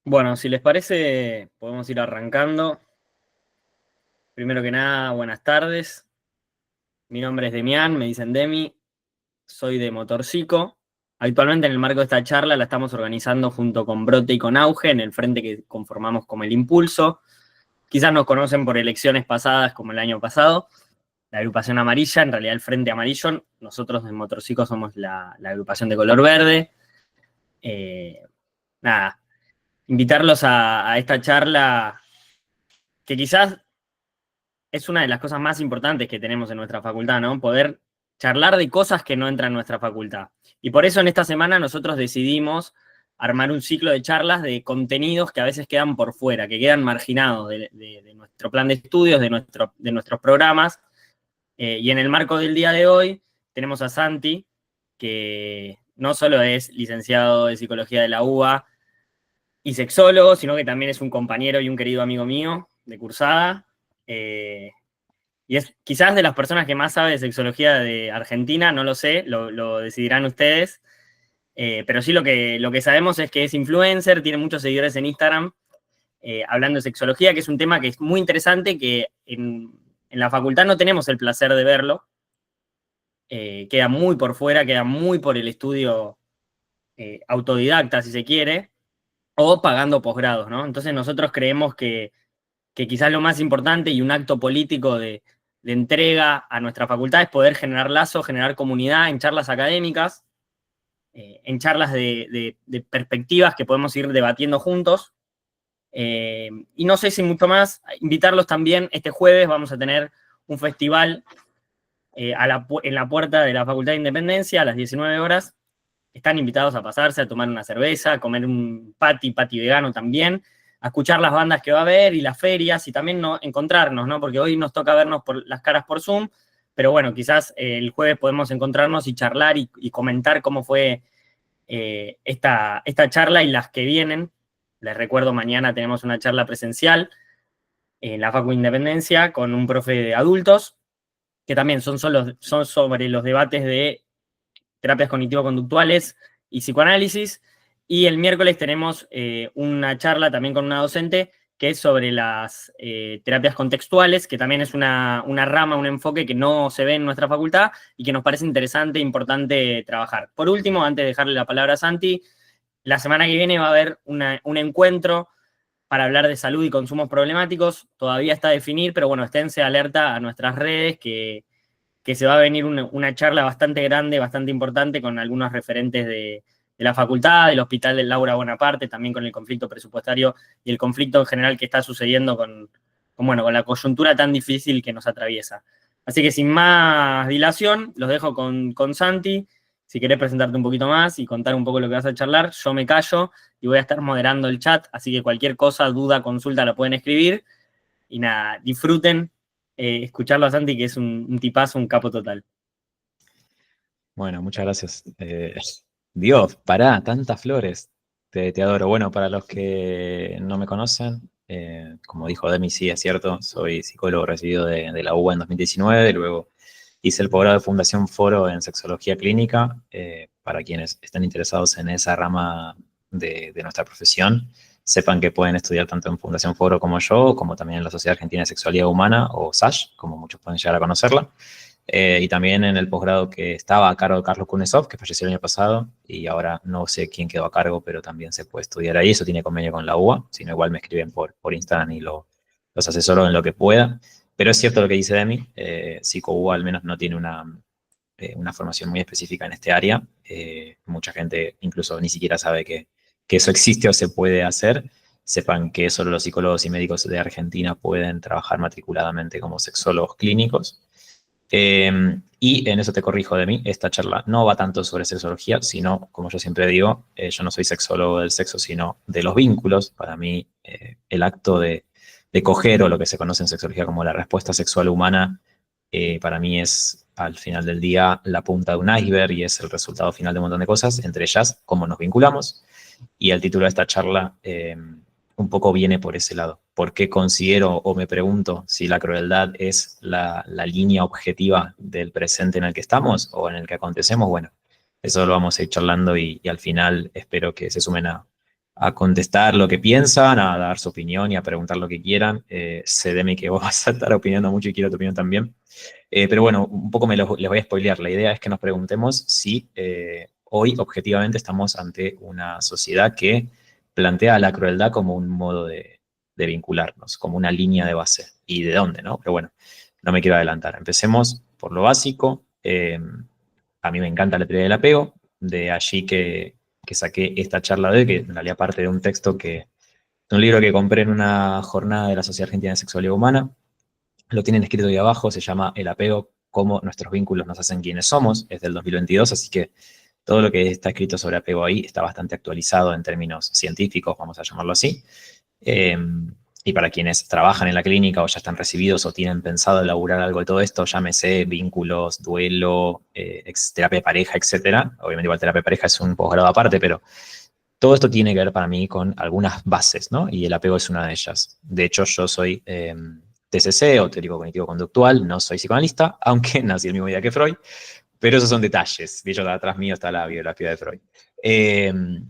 Bueno, si les parece, podemos ir arrancando. Primero que nada, buenas tardes. Mi nombre es Demián, me dicen Demi, soy de Motorcico. Actualmente en el marco de esta charla la estamos organizando junto con Brote y con Auge, en el frente que conformamos como el Impulso. Quizás nos conocen por elecciones pasadas como el año pasado. La agrupación amarilla, en realidad el Frente Amarillo. Nosotros en Motorcico somos la agrupación de color verde. Eh, Nada, invitarlos a esta charla que quizás es una de las cosas más importantes que tenemos en nuestra facultad, ¿no? Poder charlar de cosas que no entran en nuestra facultad. Y por eso en esta semana nosotros decidimos armar un ciclo de charlas de contenidos que a veces quedan por fuera, que quedan marginados de nuestro plan de estudios, de nuestros programas. Y en el marco del día de hoy tenemos a Santi, que no solo es licenciado de Psicología de la UBA y sexólogo, sino que también es un compañero y un querido amigo mío de cursada. Y es quizás de las personas que más sabe de sexología de Argentina, no lo sé, lo decidirán ustedes. Pero sí lo que sabemos es que es influencer, tiene muchos seguidores en Instagram, hablando de sexología, que es un tema que es muy interesante, que en la facultad no tenemos el placer de verlo. Queda muy por fuera, queda muy por el estudio autodidacta, si se quiere, o pagando posgrados, ¿no? Entonces nosotros creemos que quizás lo más importante y un acto político de entrega a nuestra facultad es poder generar lazos, generar comunidad en charlas académicas, en charlas de perspectivas que podemos ir debatiendo juntos. Y no sé si mucho más, invitarlos también, este jueves vamos a tener un festival en la puerta de la Facultad de Independencia a las 19 horas. Están invitados a pasarse, a tomar una cerveza, a comer un pati vegano también, a escuchar las bandas que va a haber y las ferias y también no, encontrarnos, ¿no? Porque hoy nos toca vernos por las caras por Zoom, pero bueno, quizás el jueves podemos encontrarnos y charlar y comentar cómo fue esta charla y las que vienen. Les recuerdo, mañana tenemos una charla presencial en la Facu Independencia con un profe de adultos, que también son sobre los debates de terapias cognitivo-conductuales y psicoanálisis. Y el miércoles tenemos una charla también con una docente que es sobre las terapias contextuales, que también es una rama, un enfoque que no se ve en nuestra facultad y que nos parece interesante e importante trabajar. Por último, antes de dejarle la palabra a Santi, la semana que viene va a haber un encuentro para hablar de salud y consumos problemáticos. Todavía está a definir, pero bueno, esténse alerta a nuestras redes que se va a venir una charla bastante grande, bastante importante, con algunos referentes de la facultad, del Hospital del Laura Bonaparte, también con el conflicto presupuestario y el conflicto en general que está sucediendo bueno, con la coyuntura tan difícil que nos atraviesa. Así que sin más dilación, los dejo con Santi. Si querés presentarte un poquito más y contar un poco lo que vas a charlar, yo me callo y voy a estar moderando el chat, así que cualquier cosa, duda, consulta, la pueden escribir. Y nada, disfruten escucharlo a Santi, que es un tipazo, un capo total. Bueno, muchas gracias. Dios, pará, tantas flores. Te adoro. Bueno, para los que no me conocen, como dijo Demi, sí, es cierto, soy psicólogo recibido de la UBA en 2019, luego hice el posgrado de Fundación Foro en Sexología Clínica, para quienes estén interesados en esa rama de nuestra profesión. Sepan que pueden estudiar tanto en Fundación Foro como yo, como también en la Sociedad Argentina de Sexualidad Humana, o SASH, como muchos pueden llegar a conocerla. Y también en el posgrado que estaba a cargo de Carlos Kuznetsov, que falleció el año pasado, y ahora no sé quién quedó a cargo, pero también se puede estudiar ahí. Eso tiene convenio con la UBA, si no, igual me escriben por Instagram y los asesoro en lo que pueda. Pero es cierto lo que dice Demi, Psico UBA al menos no tiene una formación muy específica en este área. Mucha gente incluso ni siquiera sabe que eso existe o se puede hacer. Sepan que solo los psicólogos y médicos de Argentina pueden trabajar matriculadamente como sexólogos clínicos. Y en eso te corrijo de mí, esta charla no va tanto sobre sexología, sino, como yo siempre digo, yo no soy sexólogo del sexo, sino de los vínculos. Para mí, el acto de coger, o lo que se conoce en sexología como la respuesta sexual humana, para mí es, al final del día, la punta de un iceberg y es el resultado final de un montón de cosas, entre ellas, cómo nos vinculamos. Y el título de esta charla un poco viene por ese lado. ¿Por qué considero o me pregunto si la crueldad es la línea objetiva del presente en el que estamos o en el que acontecemos? Bueno, eso lo vamos a ir charlando y al final espero que se sumen a a contestar lo que piensan, a dar su opinión y a preguntar lo que quieran. Sé, Demi, que vos vas a estar opinando mucho y quiero tu opinión también. Pero bueno, un poco les voy a spoilear. La idea es que nos preguntemos si hoy objetivamente estamos ante una sociedad que plantea la crueldad como un modo de vincularnos, como una línea de base. ¿Y de dónde, no? Pero bueno, no me quiero adelantar. Empecemos por lo básico. A mí me encanta la teoría del apego, de allí que saqué esta charla de hoy, que en realidad parte de un texto de un libro que compré en una jornada de la Sociedad Argentina de Sexualidad Humana. Lo tienen escrito ahí abajo, se llama El apego, cómo nuestros vínculos nos hacen quienes somos, es del 2022, así que todo lo que está escrito sobre apego ahí está bastante actualizado en términos científicos, vamos a llamarlo así. Y para quienes trabajan en la clínica o ya están recibidos o tienen pensado elaborar algo de todo esto, llámese vínculos, duelo, terapia de pareja, etcétera. Obviamente igual terapia de pareja es un posgrado aparte, pero todo esto tiene que ver para mí con algunas bases, ¿no? Y el apego es una de ellas. De hecho, yo soy TCC o teórico cognitivo-conductual, no soy psicoanalista, aunque nací el mismo día que Freud, pero esos son detalles. De hecho, atrás mío está la biografía de Freud.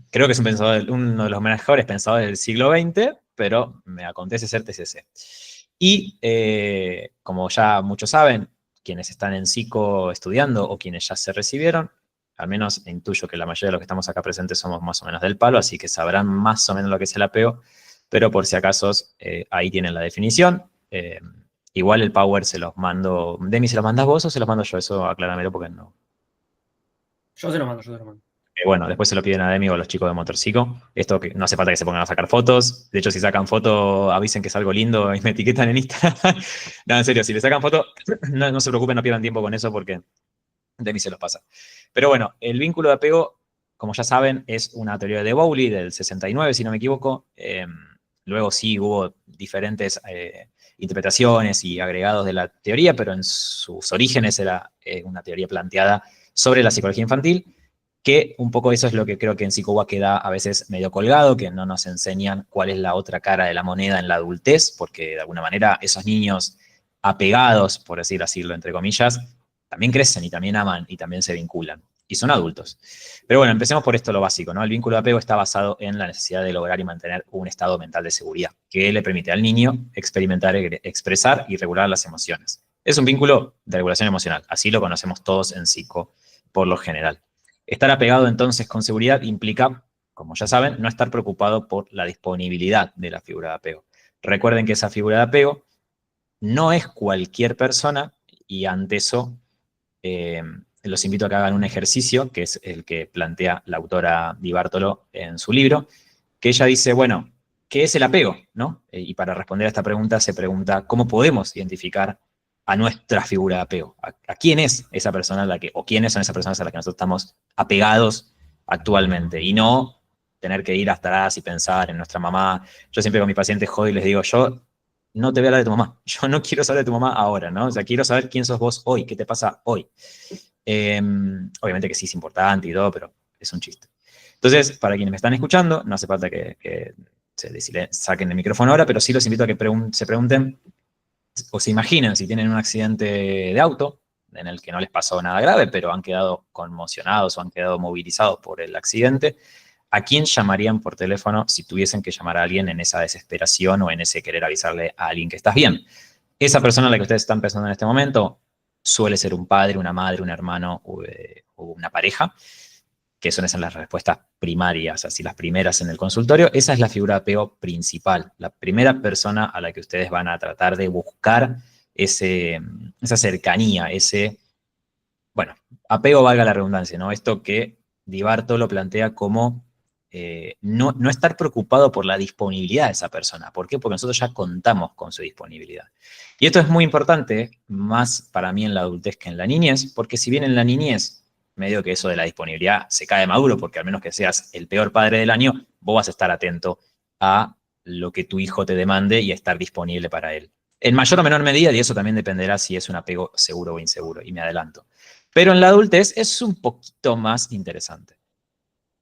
Creo que es uno de los mejores pensadores del siglo XX, pero me acontece ser TCC. Y como ya muchos saben, quienes están en psico estudiando o quienes ya se recibieron, al menos intuyo que la mayoría de los que estamos acá presentes somos más o menos del palo, así que sabrán más o menos lo que es el apego, pero por si acaso ahí tienen la definición. Igual el power se los mando. Demi, ¿se los mandás vos o se los mando yo? Eso acláramelo porque no. Yo se lo mando, yo se lo mando. Bueno, después se lo piden a Demi o a los chicos de Motorcico. Esto que no hace falta que se pongan a sacar fotos. De hecho, si sacan foto, avisen que es algo lindo y me etiquetan en Instagram. No, en serio, si le sacan foto, no se preocupen, no pierdan tiempo con eso porque Demi se los pasa. Pero bueno, el vínculo de apego, como ya saben, es una teoría de Bowley del 69, si no me equivoco. Luego sí hubo diferentes interpretaciones y agregados de la teoría, pero en sus orígenes era una teoría planteada sobre la psicología infantil, que un poco eso es lo que creo que en Psicoboa queda a veces medio colgado, que no nos enseñan cuál es la otra cara de la moneda en la adultez, porque de alguna manera esos niños apegados, por decirlo entre comillas, también crecen y también aman y también se vinculan. Y son adultos. Pero bueno, empecemos por esto lo básico, ¿no? El vínculo de apego está basado en la necesidad de lograr y mantener un estado mental de seguridad, que le permite al niño experimentar, expresar y regular las emociones. Es un vínculo de regulación emocional, así lo conocemos todos en psico por lo general. Estar apegado entonces con seguridad implica, como ya saben, no estar preocupado por la disponibilidad de la figura de apego. Recuerden que esa figura de apego no es cualquier persona y ante eso los invito a que hagan un ejercicio, que es el que plantea la autora Di Bartolo en su libro, que ella dice, bueno, ¿qué es el apego? ¿No? Y para responder a esta pregunta se pregunta, ¿cómo podemos identificar a nuestra figura de apego? ¿A quién es esa persona o quiénes son esas personas a las que nosotros estamos apegados actualmente? Y no tener que ir hasta atrás y pensar en nuestra mamá. Yo siempre con mis pacientes jodo y les digo, yo no te voy a hablar de tu mamá. Yo no quiero saber de tu mamá ahora, ¿no? O sea, quiero saber quién sos vos hoy, qué te pasa hoy. Obviamente que sí es importante y todo, pero es un chiste. Entonces, para quienes me están escuchando, no hace falta que saquen el micrófono ahora, pero sí los invito a que se pregunten o se imaginen si tienen un accidente de auto en el que no les pasó nada grave, pero han quedado conmocionados o han quedado movilizados por el accidente. ¿A quién llamarían por teléfono si tuviesen que llamar a alguien en esa desesperación o en ese querer avisarle a alguien que estás bien? Esa persona a la que ustedes están pensando en este momento suele ser un padre, una madre, un hermano o una pareja, que son esas las respuestas primarias, así las primeras en el consultorio. Esa es la figura de apego principal, la primera persona a la que ustedes van a tratar de buscar esa cercanía, bueno, apego valga la redundancia, ¿no? Esto que Di Bartolo plantea como no estar preocupado por la disponibilidad de esa persona. ¿Por qué? Porque nosotros ya contamos con su disponibilidad. Y esto es muy importante, más para mí en la adultez que en la niñez, porque si bien en la niñez, medio que eso de la disponibilidad se cae maduro, porque al menos que seas el peor padre del año, vos vas a estar atento a lo que tu hijo te demande y a estar disponible para él. En mayor o menor medida, y eso también dependerá si es un apego seguro o inseguro, y me adelanto. Pero en la adultez es un poquito más interesante.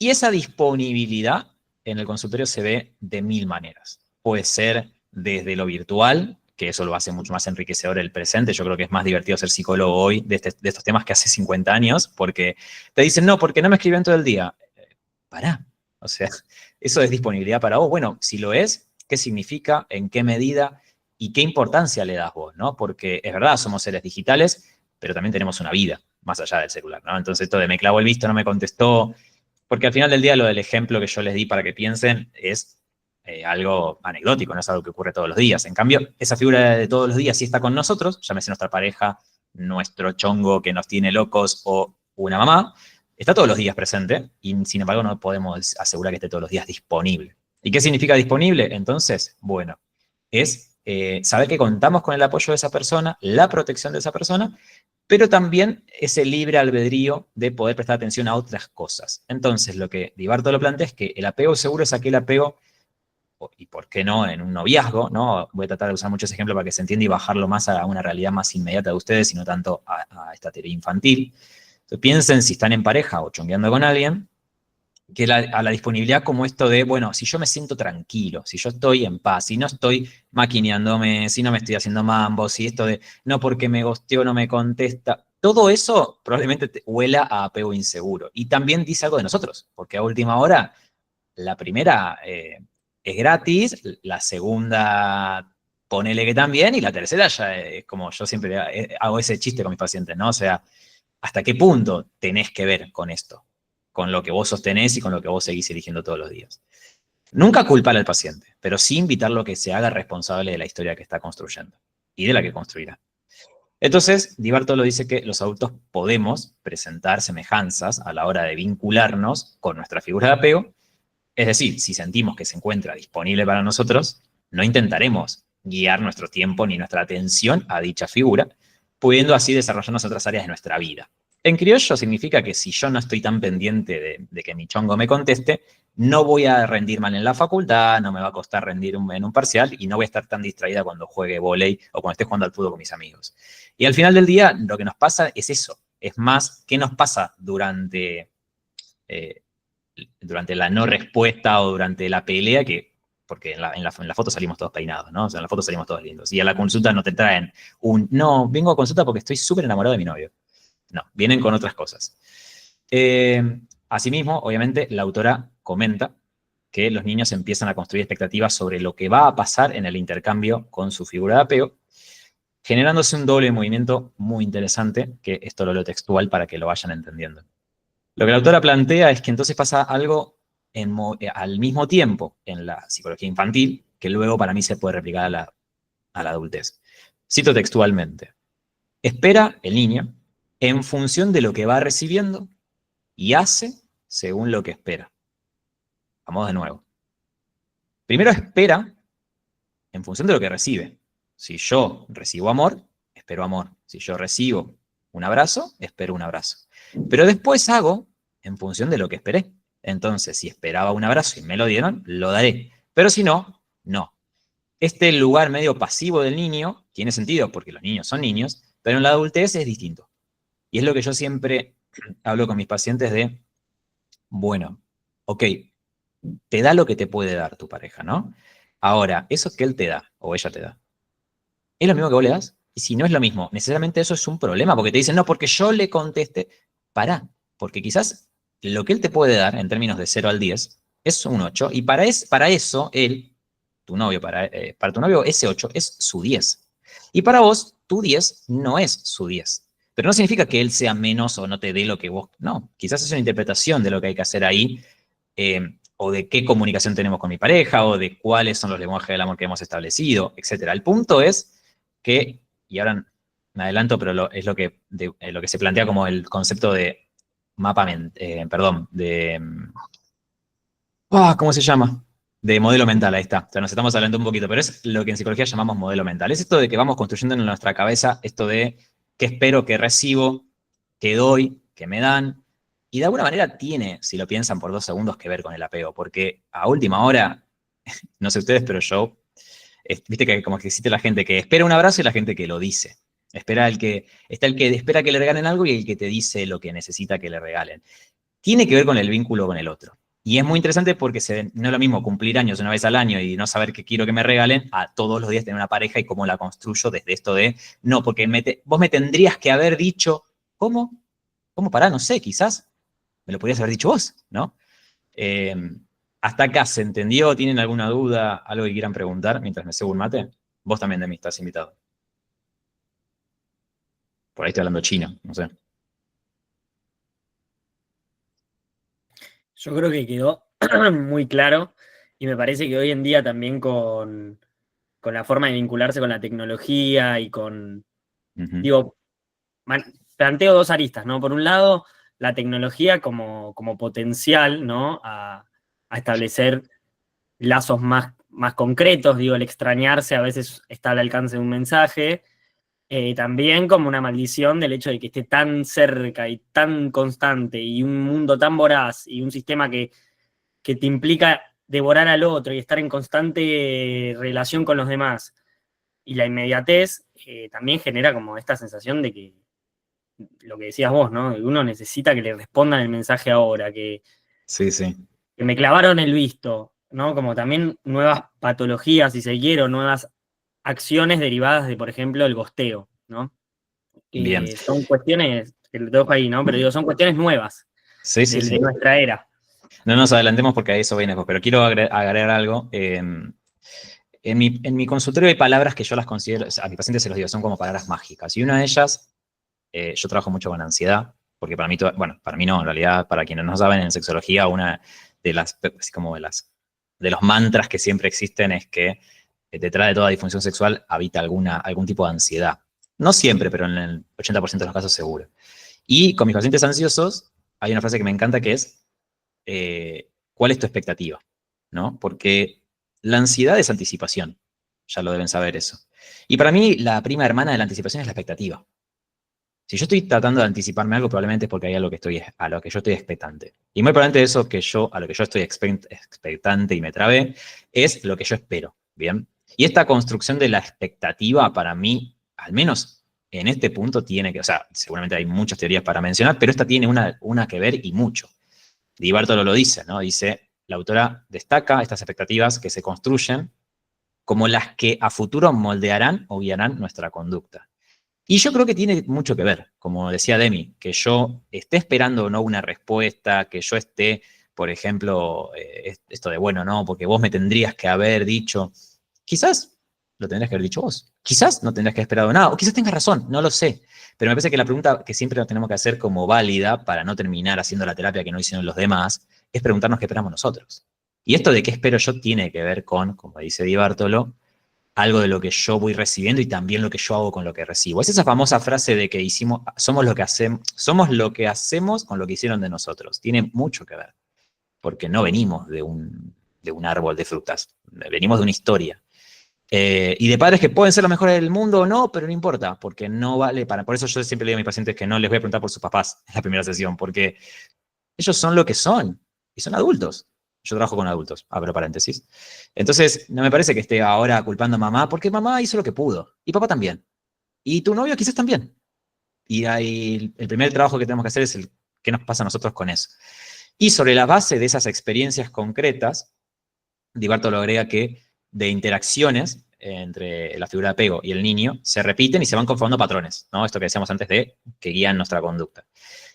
Y esa disponibilidad en el consultorio se ve de mil maneras. Puede ser desde lo virtual, que eso lo hace mucho más enriquecedor el presente. Yo creo que es más divertido ser psicólogo hoy de estos temas que hace 50 años, porque te dicen, no, porque no me escriben todo el día. Pará. O sea, ¿Eso es disponibilidad para vos? Bueno, si lo es, ¿qué significa? ¿En qué medida? ¿Y qué importancia le das vos? ¿No? Porque es verdad, somos seres digitales, pero también tenemos una vida más allá del celular, ¿no? Entonces esto de me clavó el visto, no me contestó, porque al final del día lo del ejemplo que yo les di para que piensen es algo anecdótico, no es algo que ocurre todos los días. En cambio, esa figura de todos los días sí está con nosotros, llámese nuestra pareja, nuestro chongo que nos tiene locos o una mamá, está todos los días presente y sin embargo no podemos asegurar que esté todos los días disponible. ¿Y qué significa disponible? Entonces, bueno, es saber que contamos con el apoyo de esa persona, la protección de esa persona, pero también ese libre albedrío de poder prestar atención a otras cosas. Entonces, lo que Di Bartolo plantea es que el apego seguro es aquel apego, y por qué no, en un noviazgo, ¿no? Voy a tratar de usar muchos ejemplos para que se entienda y bajarlo más a una realidad más inmediata de ustedes y no tanto a esta teoría infantil. Entonces, piensen si están en pareja o chongueando con alguien, que a la disponibilidad como esto de, bueno, si yo me siento tranquilo, si yo estoy en paz, si no estoy maquineándome, si no me estoy haciendo mambo, si esto de, no porque me gosteó, no me contesta, todo eso probablemente te huela a apego inseguro. Y también dice algo de nosotros, porque a última hora, la primera es gratis, la segunda ponele que también, y la tercera ya es como yo siempre hago ese chiste con mis pacientes, ¿no? O sea, ¿hasta qué punto tenés que ver con esto? Con lo que vos sostenés y con lo que vos seguís eligiendo todos los días. Nunca culpar al paciente, pero sí invitarlo a que se haga responsable de la historia que está construyendo y de la que construirá. Entonces, Di Bartolo dice que los adultos podemos presentar semejanzas a la hora de vincularnos con nuestra figura de apego. Es decir, si sentimos que se encuentra disponible para nosotros, no intentaremos guiar nuestro tiempo ni nuestra atención a dicha figura, pudiendo así desarrollarnos otras áreas de nuestra vida. En criollo significa que si yo no estoy tan pendiente de que mi chongo me conteste, no voy a rendir mal en la facultad, no me va a costar rendir en un parcial y no voy a estar tan distraída cuando juegue vóley o cuando esté jugando al fútbol con mis amigos. Y al final del día, lo que nos pasa es eso. Es más, ¿qué nos pasa durante la no respuesta o durante la pelea? Porque en la foto salimos todos peinados, ¿no? O sea, en la foto salimos todos lindos. Y a la consulta no te traen no, vengo a consulta porque estoy súper enamorado de mi novio. No, vienen con otras cosas. Asimismo, obviamente, la autora comenta que los niños empiezan a construir expectativas sobre lo que va a pasar en el intercambio con su figura de apego, generándose un doble movimiento muy interesante, que esto lo leo textual para que lo vayan entendiendo. Lo que la autora plantea es que entonces pasa algo al mismo tiempo en la psicología infantil, que luego para mí se puede replicar a la adultez. Cito textualmente. Espera el niño en función de lo que va recibiendo y hace según lo que espera. Vamos de nuevo. Primero espera en función de lo que recibe. Si yo recibo amor, espero amor. Si yo recibo un abrazo, espero un abrazo. Pero después hago en función de lo que esperé. Entonces, si esperaba un abrazo y me lo dieron, lo daré. Pero si no, no. Este lugar medio pasivo del niño tiene sentido porque los niños son niños, pero en la adultez es distinto. Y es lo que yo siempre hablo con mis pacientes de, bueno, ok, te da lo que te puede dar tu pareja, ¿no? Ahora, eso que él te da o ella te da, ¿es lo mismo que vos le das? Y si no es lo mismo, necesariamente eso es un problema, porque te dicen, no, porque yo le conteste, pará, porque quizás lo que él te puede dar en términos de 0 al 10 es un 8, y para eso él, tu novio, para tu novio ese 8 es su 10. Y para vos, tu 10 no es su 10. Pero no significa que él sea menos o no te dé lo que vos, no, quizás es una interpretación de lo que hay que hacer ahí, o de qué comunicación tenemos con mi pareja, o de cuáles son los lenguajes del amor que hemos establecido, etc. El punto es que, y ahora me adelanto, pero es lo que se plantea como el concepto de mapa, ¿cómo se llama? De modelo mental, ahí está. O sea, nos estamos hablando un poquito, pero es lo que en psicología llamamos modelo mental. Es esto de que vamos construyendo en nuestra cabeza esto de qué espero, qué recibo, qué doy, qué me dan. Y de alguna manera tiene, si lo piensan por 2 segundos, que ver con el apego, porque a última hora, no sé ustedes, pero yo, viste que como que existe la gente que espera un abrazo y la gente que lo dice. Está el que espera que le regalen algo y el que te dice lo que necesita que le regalen. Tiene que ver con el vínculo con el otro. Y es muy interesante porque no es lo mismo cumplir años una vez al año y no saber qué quiero que me regalen a todos los días tener una pareja y cómo la construyo desde esto de, no, porque vos me tendrías que haber dicho, ¿cómo? ¿Cómo pará? No sé, quizás me lo podrías haber dicho vos, ¿no? ¿Hasta acá se entendió? ¿Tienen alguna duda? ¿Algo que quieran preguntar mientras me cebo un mate? Vos también, Demi, estás invitado. Por ahí estoy hablando chino, no sé. Yo creo que quedó muy claro y me parece que hoy en día también con la forma de vincularse con la tecnología y con, Ujú. digo, planteo dos aristas, ¿no? Por un lado, la tecnología como potencial, ¿no? A establecer lazos más concretos, digo, el extrañarse a veces está al alcance de un mensaje, también como una maldición del hecho de que esté tan cerca y tan constante y un mundo tan voraz y un sistema que te implica devorar al otro y estar en constante relación con los demás. Y la inmediatez también genera como esta sensación de que, lo que decías vos, ¿no? Uno necesita que le respondan el mensaje ahora, Sí, sí. que me clavaron el visto, ¿no? Como también nuevas patologías, si se quiere, o nuevas acciones derivadas de, por ejemplo, el gosteo, ¿no? Bien. Que son cuestiones, que lo dejo ahí, ¿no? Pero digo, son cuestiones nuevas Sí, sí, sí. de nuestra era. No nos adelantemos porque a eso viene después, pero quiero agregar algo. En mi consultorio hay palabras que yo las considero, a mis pacientes se los digo, son como palabras mágicas. Y una de ellas, yo trabajo mucho con ansiedad, porque para mí, bueno, para mí no, en realidad, para quienes no saben, en sexología, una de las, así como de los mantras que siempre existen es que detrás de toda disfunción sexual habita algún tipo de ansiedad. No siempre, pero en el 80% de los casos seguro. Y con mis pacientes ansiosos, hay una frase que me encanta que es, ¿cuál es tu expectativa? ¿No? Porque la ansiedad es anticipación, ya lo deben saber eso. Y para mí la prima hermana de la anticipación es la expectativa. Si yo estoy tratando de anticiparme algo, probablemente es porque hay algo a lo que yo estoy expectante. Y muy probablemente eso a lo que yo estoy expectante y me trabé, es lo que yo espero. ¿Bien? Y esta construcción de la expectativa, para mí, al menos en este punto, tiene que, o sea, seguramente hay muchas teorías para mencionar, pero esta tiene una que ver y mucho. Di Bartolo lo dice, ¿no? Dice, la autora destaca estas expectativas que se construyen como las que a futuro moldearán o guiarán nuestra conducta. Y yo creo que tiene mucho que ver, como decía Demi, que yo esté esperando o no una respuesta, que yo esté, por ejemplo, esto de, bueno, no, porque vos me tendrías que haber dicho, quizás lo tendrías que haber dicho vos, quizás no tendrías que haber esperado nada, o quizás tengas razón, no lo sé. Pero me parece que la pregunta que siempre nos tenemos que hacer como válida para no terminar haciendo la terapia que no hicieron los demás, es preguntarnos qué esperamos nosotros. Y esto de qué espero yo tiene que ver con, como dice Di Bartolo, algo de lo que yo voy recibiendo y también lo que yo hago con lo que recibo. Es esa famosa frase de que somos lo que hacemos con lo que hicieron de nosotros. Tiene mucho que ver, porque no venimos de un árbol de frutas, venimos de una historia. Y de padres que pueden ser los mejores del mundo o no, pero no importa, porque no vale para. Por eso yo siempre le digo a mis pacientes que no les voy a preguntar por sus papás en la primera sesión, porque ellos son lo que son y son adultos. Yo trabajo con adultos, abro paréntesis. Entonces, no me parece que esté ahora culpando a mamá, porque mamá hizo lo que pudo, y papá también, y tu novio quizás también. Y ahí el primer trabajo que tenemos que hacer es el qué nos pasa a nosotros con eso. Y sobre la base de esas experiencias concretas, Di Bartolo agrega que de interacciones entre la figura de apego y el niño se repiten y se van conformando patrones, ¿no? Esto que decíamos antes de que guían nuestra conducta.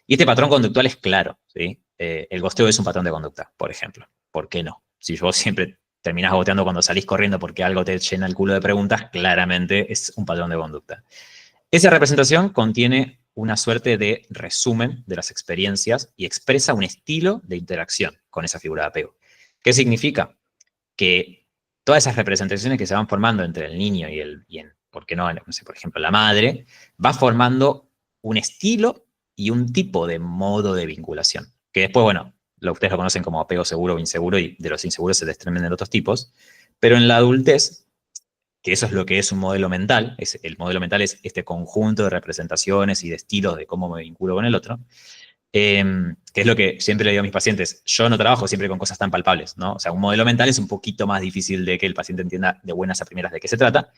Y este patrón conductual es claro, ¿sí? El gosteo es un patrón de conducta, por ejemplo. ¿Por qué no? Si vos siempre terminás gosteando cuando salís corriendo porque algo te llena el culo de preguntas, claramente es un patrón de conducta. Esa representación contiene una suerte de resumen de las experiencias y expresa un estilo de interacción con esa figura de apego. ¿Qué significa? Que todas esas representaciones que se van formando entre el niño ¿por qué no? No sé, por ejemplo, la madre, va formando un estilo y un tipo de modo de vinculación. Que después, bueno, ustedes lo conocen como apego seguro o inseguro, y de los inseguros se desprenden otros tipos, pero en la adultez, que eso es lo que es un modelo mental, el modelo mental es este conjunto de representaciones y de estilos de cómo me vinculo con el otro, que es lo que siempre le digo a mis pacientes. Yo no trabajo siempre con cosas tan palpables, ¿no? O sea, un modelo mental es un poquito más difícil de que el paciente entienda de buenas a primeras de qué se trata.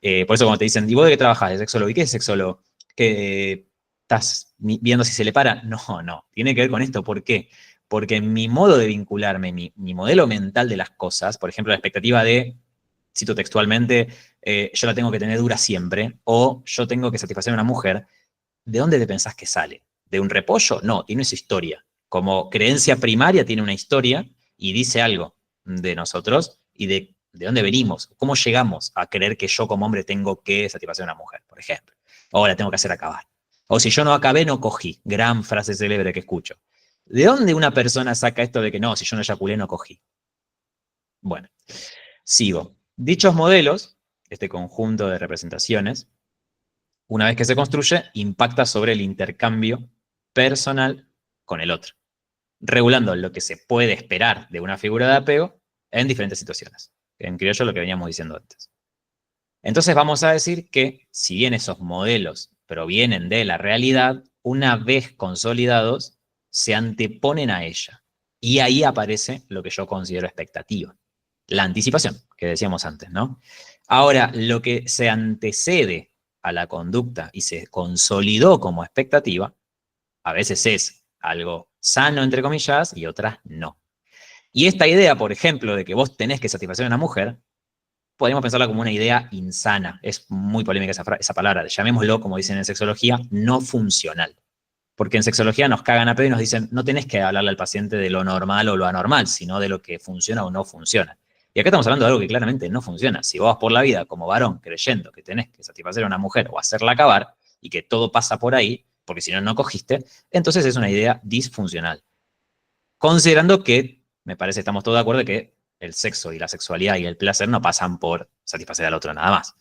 Por eso cuando te dicen, ¿y vos de qué trabajas? ¿De sexólogo? ¿Y qué es sexólogo? ¿Que estás viendo si se le para? No, no, tiene que ver con esto. ¿Por qué? Porque mi modo de vincularme, mi modelo mental de las cosas, por ejemplo, la expectativa de, cito textualmente, yo la tengo que tener dura siempre, o yo tengo que satisfacer a una mujer, ¿de dónde te pensás que sale? ¿De un repollo? No, tiene su historia. Como creencia primaria tiene una historia y dice algo de nosotros y de dónde venimos, cómo llegamos a creer que yo como hombre tengo que satisfacer a una mujer, por ejemplo, o la tengo que hacer acabar. O si yo no acabé, no cogí. Gran frase célebre que escucho. ¿De dónde una persona saca esto de que no, si yo no eyaculé, no cogí? Bueno, sigo. Dichos modelos, este conjunto de representaciones, una vez que se construye, impacta sobre el intercambio personal con el otro, regulando lo que se puede esperar de una figura de apego en diferentes situaciones. En criollo lo que veníamos diciendo antes. Entonces vamos a decir que, si bien esos modelos provienen de la realidad, una vez consolidados, se anteponen a ella. Y ahí aparece lo que yo considero expectativa. La anticipación, que decíamos antes, ¿no? Ahora, lo que se antecede a la conducta y se consolidó como expectativa, a veces es algo sano, entre comillas, y otras no. Y esta idea, por ejemplo, de que vos tenés que satisfacer a una mujer, podríamos pensarla como una idea insana. Es muy polémica esa palabra. Llamémoslo, como dicen en sexología, no funcional. Porque en sexología nos cagan a pedo y nos dicen, no tenés que hablarle al paciente de lo normal o lo anormal, sino de lo que funciona o no funciona. Y acá estamos hablando de algo que claramente no funciona. Si vos vas por la vida como varón creyendo que tenés que satisfacer a una mujer o hacerla acabar y que todo pasa por ahí, porque si no, no cogiste, entonces es una idea disfuncional. Considerando que, me parece, estamos todos de acuerdo de que el sexo y la sexualidad y el placer no pasan por satisfacer al otro nada más.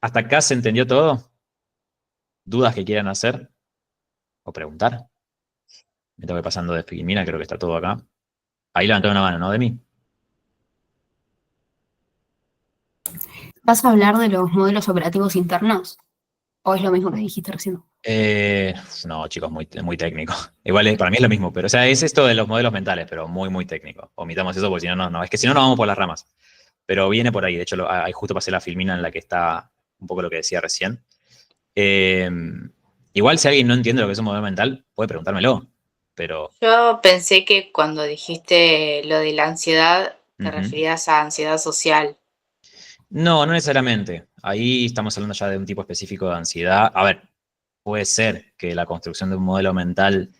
¿Hasta acá se entendió todo? ¿Dudas que quieran hacer o preguntar? Me tengo que ir pasando de Filmina, creo que está todo acá. Ahí levantaron una mano, ¿no? De mí. ¿Vas a hablar de los modelos operativos internos? ¿O es lo mismo que dijiste recién? No, chicos, muy técnico. Igual para mí es lo mismo, pero o sea, es esto de los modelos mentales, pero muy técnico. Omitamos eso porque si no, no. Es que si no, nos vamos por las ramas. Pero viene por ahí. De hecho, ahí justo pasé la filmina en la que está un poco lo que decía recién. Igual si alguien no entiende lo que es un modelo mental, puede preguntármelo. Pero. Yo pensé que cuando dijiste lo de la ansiedad, te Ujú. referías a ansiedad social. No, no necesariamente. Ahí estamos hablando ya de un tipo específico de ansiedad. A ver, puede ser que la construcción de un modelo mental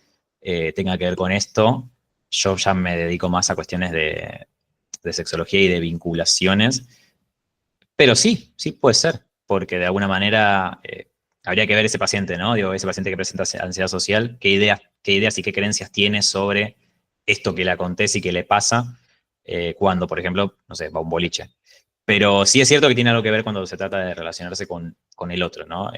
tenga que ver con esto. Yo ya me dedico más a cuestiones de sexología y de vinculaciones. Pero sí puede ser, porque de alguna manera habría que ver ese paciente, ¿no? Digo, ese paciente que presenta ansiedad social, qué ideas y qué creencias tiene sobre esto que le acontece y que le pasa cuando, por ejemplo, no sé, va a un boliche. Pero sí es cierto que tiene algo que ver cuando se trata de relacionarse con el otro, ¿no?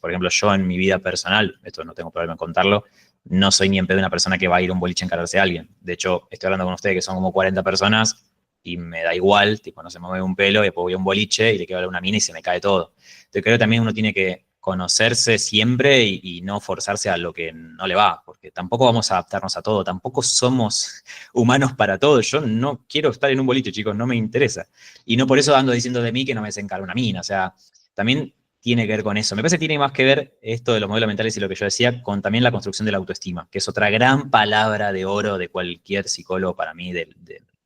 Por ejemplo, yo en mi vida personal, esto no tengo problema en contarlo, no soy ni en pedo una persona que va a ir a un boliche a encararse a alguien. De hecho, estoy hablando con ustedes que son como 40 personas y me da igual, tipo, no se me mueve un pelo, y después voy a un boliche y le quiero hablar a una mina y se me cae todo. Entonces creo que también uno tiene que conocerse siempre y no forzarse a lo que no le va, porque tampoco vamos a adaptarnos a todo, tampoco somos humanos para todo. Yo no quiero estar en un boliche, chicos, no me interesa. Y no por eso ando diciendo de mí que no me desencara una mina, o sea, también tiene que ver con eso. Me parece que tiene más que ver esto de los modelos mentales y lo que yo decía con también la construcción de la autoestima, que es otra gran palabra de oro de cualquier psicólogo para mí de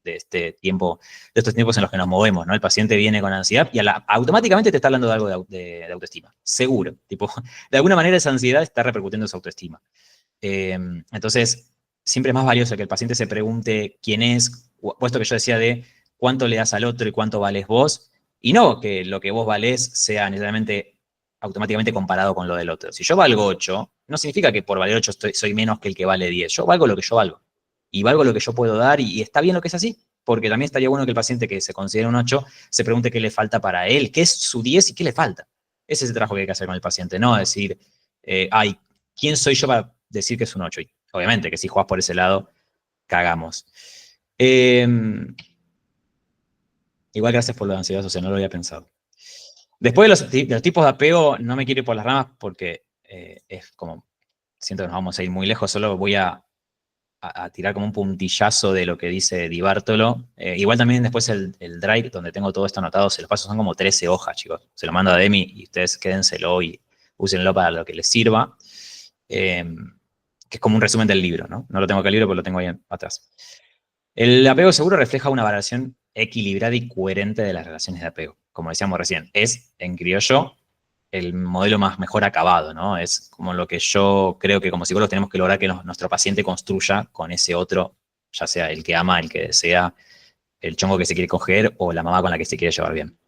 este tiempo, de estos tiempos en los que nos movemos, ¿no? El paciente viene con ansiedad y automáticamente te está hablando de algo de autoestima, seguro. Tipo, de alguna manera esa ansiedad está repercutiendo en su autoestima. Entonces, siempre es más valioso que el paciente se pregunte quién es, puesto que yo decía de cuánto le das al otro y cuánto vales vos, y no que lo que vos valés sea necesariamente automáticamente comparado con lo del otro. Si yo valgo 8, no significa que por valer 8 soy menos que el que vale 10. Yo valgo lo que yo valgo. Y valgo lo que yo puedo dar, y está bien lo que es así, porque también estaría bueno que el paciente que se considera un 8 se pregunte qué le falta para él, qué es su 10 y qué le falta. Ese es el trabajo que hay que hacer con el paciente, no decir, ay, ¿quién soy yo para decir que es un 8? Y obviamente que si jugás por ese lado, cagamos. Igual gracias por la ansiedad social, no lo había pensado. Después de los tipos de apego, no me quiero ir por las ramas porque es como, siento que nos vamos a ir muy lejos, solo voy a tirar como un puntillazo de lo que dice Di Bartolo. Igual también después el drive donde tengo todo esto anotado, se los paso, son como 13 hojas, chicos. Se lo mando a Demi y ustedes quédenselo y úsenlo para lo que les sirva. Que es como un resumen del libro, ¿no? No lo tengo acá el libro, pero lo tengo ahí atrás. El apego seguro refleja una variación equilibrada y coherente de las relaciones de apego. Como decíamos recién, es, en criollo, el modelo más mejor acabado, ¿no? Es como lo que yo creo que como psicólogos tenemos que lograr que nuestro paciente construya con ese otro ya sea el que ama, el que desea, el chongo que se quiere coger o la mamá con la que se quiere llevar bien.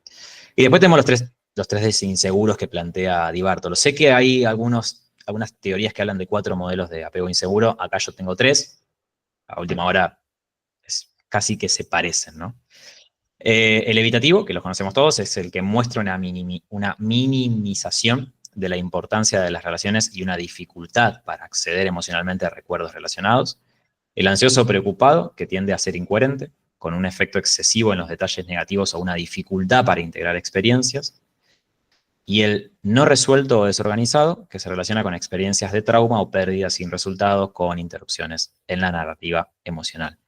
Y después tenemos los tres inseguros que plantea Di Bartolo. Sé que hay algunas teorías que hablan de 4 modelos de apego inseguro. Acá yo tengo 3. A última hora casi que se parecen, ¿no? El evitativo, que los conocemos todos, es el que muestra una minimización de la importancia de las relaciones y una dificultad para acceder emocionalmente a recuerdos relacionados. El ansioso preocupado, que tiende a ser incoherente, con un efecto excesivo en los detalles negativos o una dificultad para integrar experiencias. Y el no resuelto o desorganizado, que se relaciona con experiencias de trauma o pérdidas sin resultados con interrupciones en la narrativa emocional.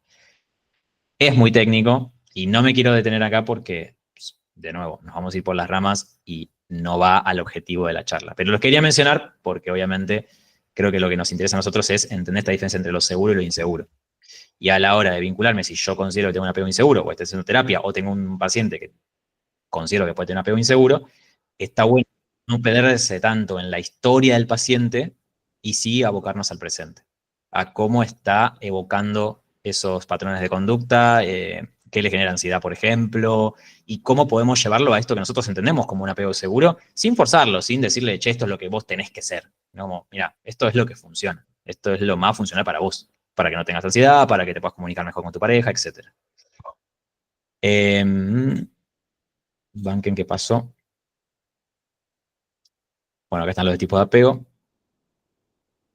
Es muy técnico y no me quiero detener acá porque, de nuevo, nos vamos a ir por las ramas y no va al objetivo de la charla. Pero los quería mencionar porque obviamente creo que lo que nos interesa a nosotros es entender esta diferencia entre lo seguro y lo inseguro. Y a la hora de vincularme, si yo considero que tengo un apego inseguro, o estoy haciendo terapia, o tengo un paciente que considero que puede tener un apego inseguro, está bueno no perderse tanto en la historia del paciente y sí abocarnos al presente, a cómo está evocando esos patrones de conducta, qué le genera ansiedad, por ejemplo, y cómo podemos llevarlo a esto que nosotros entendemos como un apego seguro, sin forzarlo, sin decirle, che, esto es lo que vos tenés que ser. ¿No? Como, mira, esto es lo que funciona, esto es lo más funcional para vos, para que no tengas ansiedad, para que te puedas comunicar mejor con tu pareja, etc. Banquen, ¿qué pasó? Bueno, acá están los de tipo de apego.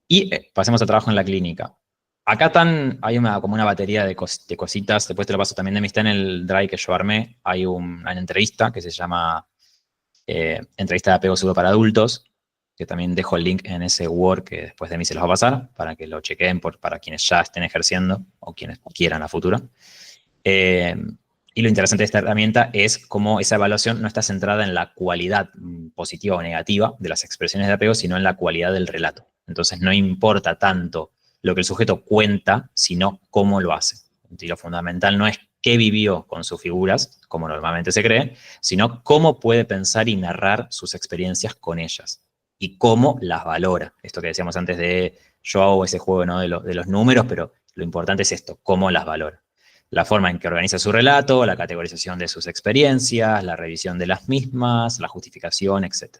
Y pasemos al trabajo en la clínica. Acá hay como una batería de cositas, después te lo paso también de mí, está en el drive que yo armé, hay una entrevista que se llama Entrevista de apego seguro para adultos, que también dejo el link en ese Word que después de mí se los va a pasar, para que lo chequeen para quienes ya estén ejerciendo o quienes quieran a futuro. Y lo interesante de esta herramienta es cómo esa evaluación no está centrada en la cualidad positiva o negativa de las expresiones de apego, sino en la cualidad del relato. Entonces no importa tanto lo que el sujeto cuenta, sino cómo lo hace. Y lo fundamental no es qué vivió con sus figuras, como normalmente se cree, sino cómo puede pensar y narrar sus experiencias con ellas. Y cómo las valora. Esto que decíamos antes de yo hago ese juego, ¿no? de los números, pero lo importante es esto, cómo las valora. La forma en que organiza su relato, la categorización de sus experiencias, la revisión de las mismas, la justificación, etc.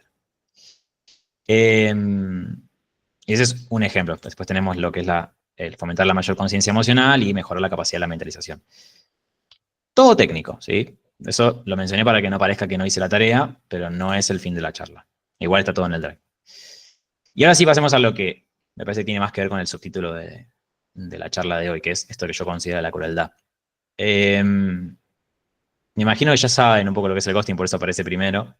Ese es un ejemplo. Después tenemos lo que es el fomentar la mayor conciencia emocional y mejorar la capacidad de la mentalización. Todo técnico, ¿sí? Eso lo mencioné para que no parezca que no hice la tarea, pero no es el fin de la charla. Igual está todo en el drive. Y ahora sí pasemos a lo que me parece que tiene más que ver con el subtítulo de la charla de hoy, que es esto que yo considero la crueldad. Me imagino que ya saben un poco lo que es el ghosting, por eso aparece primero,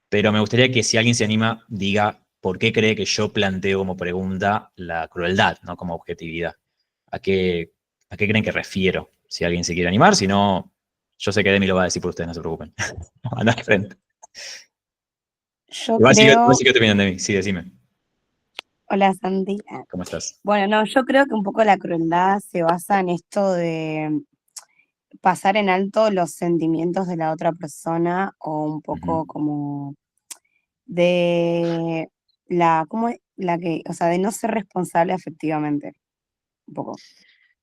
pero me gustaría que si alguien se anima, diga por qué cree que yo planteo como pregunta la crueldad, no como objetividad. ¿A qué creen que refiero? Si alguien se quiere animar, si no, yo sé que Demi lo va a decir por ustedes, no se preocupen. Anda al frente. Yo Igual creo. sí que te piden Demi, sí, decime. Hola, Santi. ¿Cómo estás? Bueno, no, yo creo que un poco la crueldad se basa en esto de pasar en alto los sentimientos de la otra persona o un poco como de ¿cómo es? O sea, de no ser responsable afectivamente, un poco.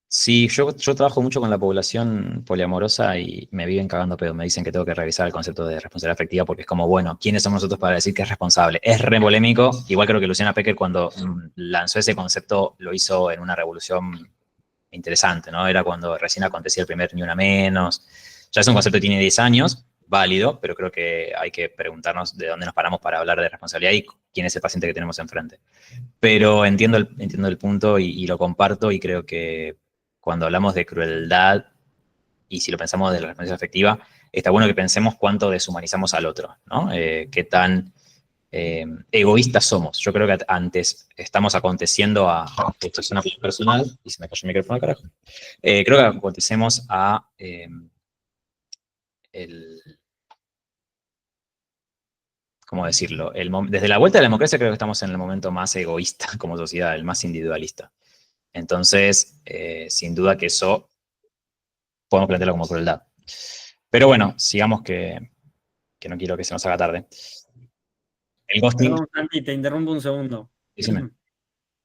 Sí, yo trabajo mucho con la población poliamorosa y me viven cagando pedo. Me dicen que tengo que revisar el concepto de responsabilidad afectiva porque es como, bueno, ¿quiénes somos nosotros para decir que es responsable? Es re polémico. Igual creo que Luciana Pecker cuando lanzó ese concepto lo hizo en una revolución interesante, ¿no? Era cuando recién acontecía el primer Ni Una Menos. Ya es un concepto que tiene 10 años, válido, pero creo que hay que preguntarnos de dónde nos paramos para hablar de responsabilidad y quién es el paciente que tenemos enfrente. Pero entiendo el punto y lo comparto y creo que cuando hablamos de crueldad y si lo pensamos de la responsabilidad afectiva, está bueno que pensemos cuánto deshumanizamos al otro, ¿no? Qué tan egoístas somos. Yo creo que antes estamos aconteciendo a... Esto es una cosa personal y se me cayó el micrófono, carajo. Creo que acontecemos a... ¿cómo decirlo? Desde la vuelta de la democracia creo que estamos en el momento más egoísta como sociedad, el más individualista. Entonces, sin duda que eso podemos plantearlo como crueldad. Pero bueno, sigamos que no quiero que se nos haga tarde. El ghosting... Perdón, Santi, te interrumpo un segundo. Decime.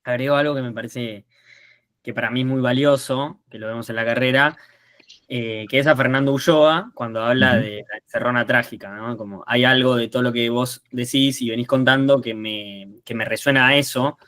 Agrego algo que me parece que para mí es muy valioso, que lo vemos en la carrera, que es a Fernando Ulloa, cuando habla de la encerrona trágica, ¿no? Como hay algo de todo lo que vos decís y venís contando que me resuena a eso.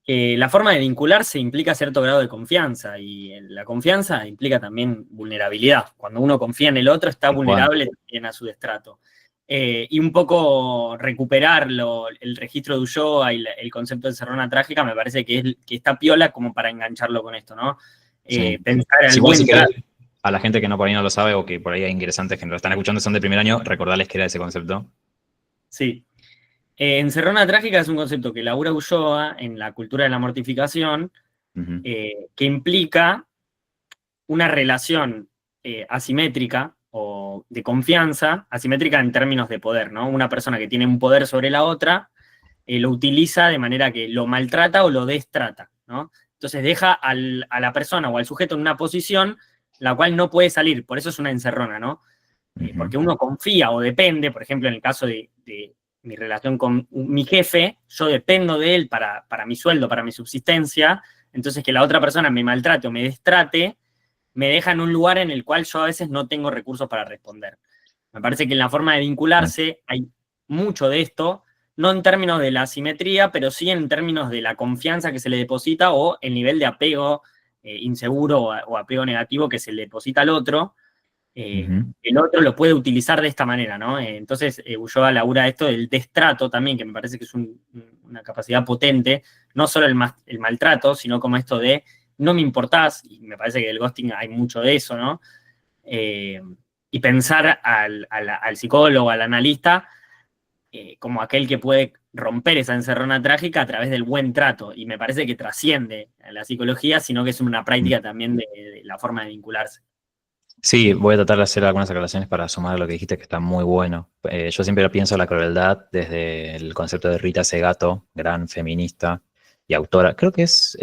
La forma de vincularse implica cierto grado de confianza, y la confianza implica también vulnerabilidad. Cuando uno confía en el otro, está vulnerable también a su destrato. Y un poco recuperar el registro de Ulloa y el concepto de encerrona trágica me parece que está piola como para engancharlo con esto, ¿no? Sí. Pensar Si el vos, buen si querés, a la gente que no por ahí no lo sabe o que por ahí hay ingresantes que no lo están escuchando son de primer año, recordarles que era ese concepto. Sí. Encerrona trágica es un concepto que elabora Ulloa en la cultura de la mortificación, que implica una relación asimétrica o de confianza, asimétrica en términos de poder, ¿no? Una persona que tiene un poder sobre la otra lo utiliza de manera que lo maltrata o lo destrata, ¿no? Entonces deja a la persona o al sujeto en una posición la cual no puede salir, por eso es una encerrona, ¿no? Porque uno confía o depende, por ejemplo, en el caso de mi relación con mi jefe, yo dependo de él para mi sueldo, para mi subsistencia, entonces que la otra persona me maltrate o me destrate, me deja en un lugar en el cual yo a veces no tengo recursos para responder. Me parece que en la forma de vincularse hay mucho de esto, no en términos de la asimetría, pero sí en términos de la confianza que se le deposita o el nivel de apego inseguro o apego negativo que se le deposita al otro. El otro lo puede utilizar de esta manera, ¿no? Entonces, Ulloa labura esto del destrato también, que me parece que es una capacidad potente, no solo el maltrato, sino como esto de no me importás, y me parece que del ghosting hay mucho de eso, ¿no? Y pensar al psicólogo, al analista, como aquel que puede romper esa encerrona trágica a través del buen trato, y me parece que trasciende a la psicología, sino que es una práctica también de la forma de vincularse. Sí, voy a tratar de hacer algunas aclaraciones para sumar a lo que dijiste, que está muy bueno. Yo siempre pienso la crueldad desde el concepto de Rita Segato, gran feminista y autora, creo que es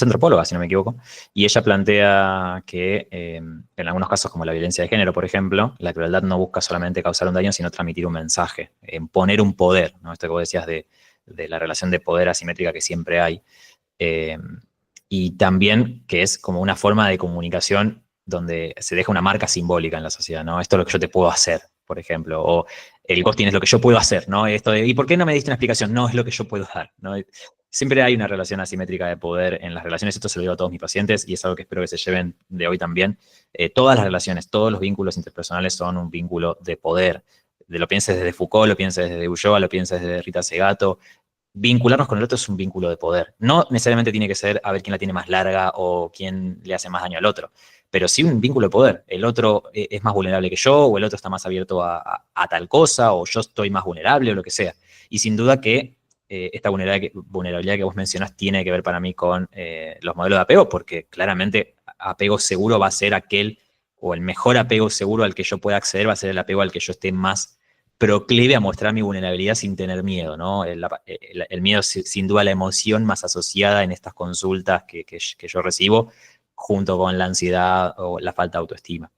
antropóloga, si no me equivoco, y ella plantea que en algunos casos, como la violencia de género, por ejemplo, la crueldad no busca solamente causar un daño, sino transmitir un mensaje, poner un poder, ¿no? Esto que vos decías de la relación de poder asimétrica que siempre hay, y también que es como una forma de comunicación donde se deja una marca simbólica en la sociedad, ¿no? Esto es lo que yo te puedo hacer, por ejemplo, o el ghosting es lo que yo puedo hacer, ¿no? Esto de, ¿y por qué no me diste una explicación? No, es lo que yo puedo dar, ¿no? Siempre hay una relación asimétrica de poder en las relaciones, esto se lo digo a todos mis pacientes y es algo que espero que se lleven de hoy también. Todas las relaciones, todos los vínculos interpersonales son un vínculo de poder. Lo pienses desde Foucault, lo pienses desde Ulloa, lo pienses desde Rita Segato. Vincularnos con el otro es un vínculo de poder. No necesariamente tiene que ser a ver quién la tiene más larga o quién le hace más daño al otro, pero sí un vínculo de poder. El otro es más vulnerable que yo, o el otro está más abierto a tal cosa, o yo estoy más vulnerable, o lo que sea. Y sin duda que esta vulnerabilidad que vos mencionás tiene que ver para mí con los modelos de apego, porque claramente apego seguro va a ser aquel, o el mejor apego seguro al que yo pueda acceder va a ser el apego al que yo esté más proclive a mostrar mi vulnerabilidad sin tener miedo, ¿no? El miedo es sin duda la emoción más asociada en estas consultas que yo recibo, junto con la ansiedad o la falta de autoestima.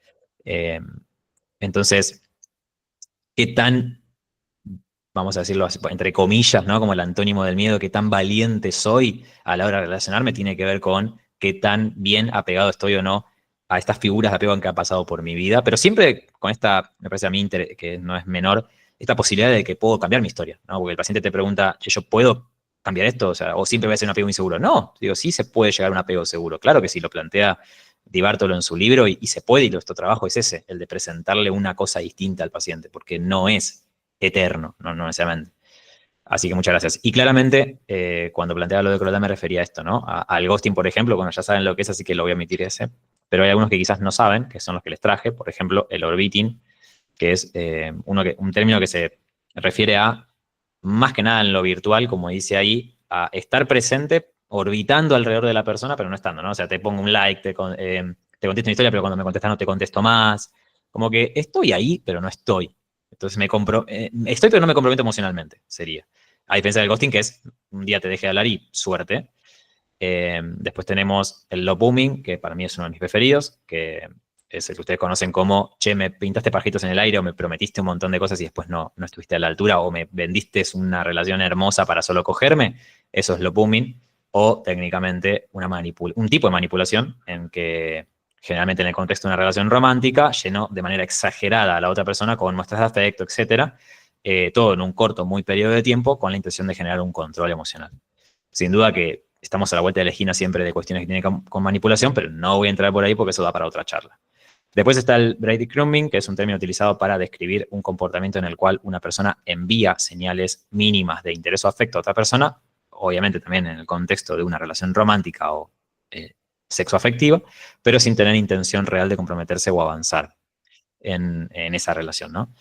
Entonces, ¿qué tan, vamos a decirlo entre comillas, ¿no? Como el antónimo del miedo, qué tan valiente soy a la hora de relacionarme tiene que ver con qué tan bien apegado estoy o no a estas figuras de apego que han pasado por mi vida, pero siempre con esta, me parece a mí que no es menor, esta posibilidad de que puedo cambiar mi historia, ¿no? Porque el paciente te pregunta, ¿yo puedo cambiar esto? O sea, o siempre voy a ser un apego inseguro. No, digo, sí se puede llegar a un apego seguro. Claro que sí, lo plantea Di Bartolo en su libro y se puede, y nuestro trabajo es ese, el de presentarle una cosa distinta al paciente, porque no es eterno, no necesariamente. Así que muchas gracias. Y claramente, cuando planteaba lo de crueldad me refería a esto, ¿no? Al ghosting, por ejemplo, bueno, ya saben lo que es, así que lo voy a omitir ese. Pero hay algunos que quizás no saben, que son los que les traje. Por ejemplo, el orbiting, que es un término que se refiere a, más que nada en lo virtual, como dice ahí, a estar presente orbitando alrededor de la persona, pero no estando, ¿no? O sea, te pongo un like, te contesto una historia, pero cuando me contestas no te contesto más. Como que estoy ahí, pero no estoy. Entonces estoy, pero no me comprometo emocionalmente, sería. A diferencia del ghosting, que es un día te deje de hablar y suerte. Después tenemos el love booming, que para mí es uno de mis preferidos, que es el que ustedes conocen como, che, me pintaste pajitos en el aire o me prometiste un montón de cosas y después no estuviste a la altura o me vendiste una relación hermosa para solo cogerme. Eso es love booming. o técnicamente un tipo de manipulación en que generalmente en el contexto de una relación romántica llenó de manera exagerada a la otra persona con muestras de afecto, etcétera, todo en un corto, muy periodo de tiempo con la intención de generar un control emocional. Sin duda que estamos a la vuelta de la esquina siempre de cuestiones que tienen con manipulación, pero no voy a entrar por ahí porque eso da para otra charla. Después está el breadcrumbing, que es un término utilizado para describir un comportamiento en el cual una persona envía señales mínimas de interés o afecto a otra persona, obviamente también en el contexto de una relación romántica o sexoafectiva, pero sin tener intención real de comprometerse o avanzar en esa relación, ¿no?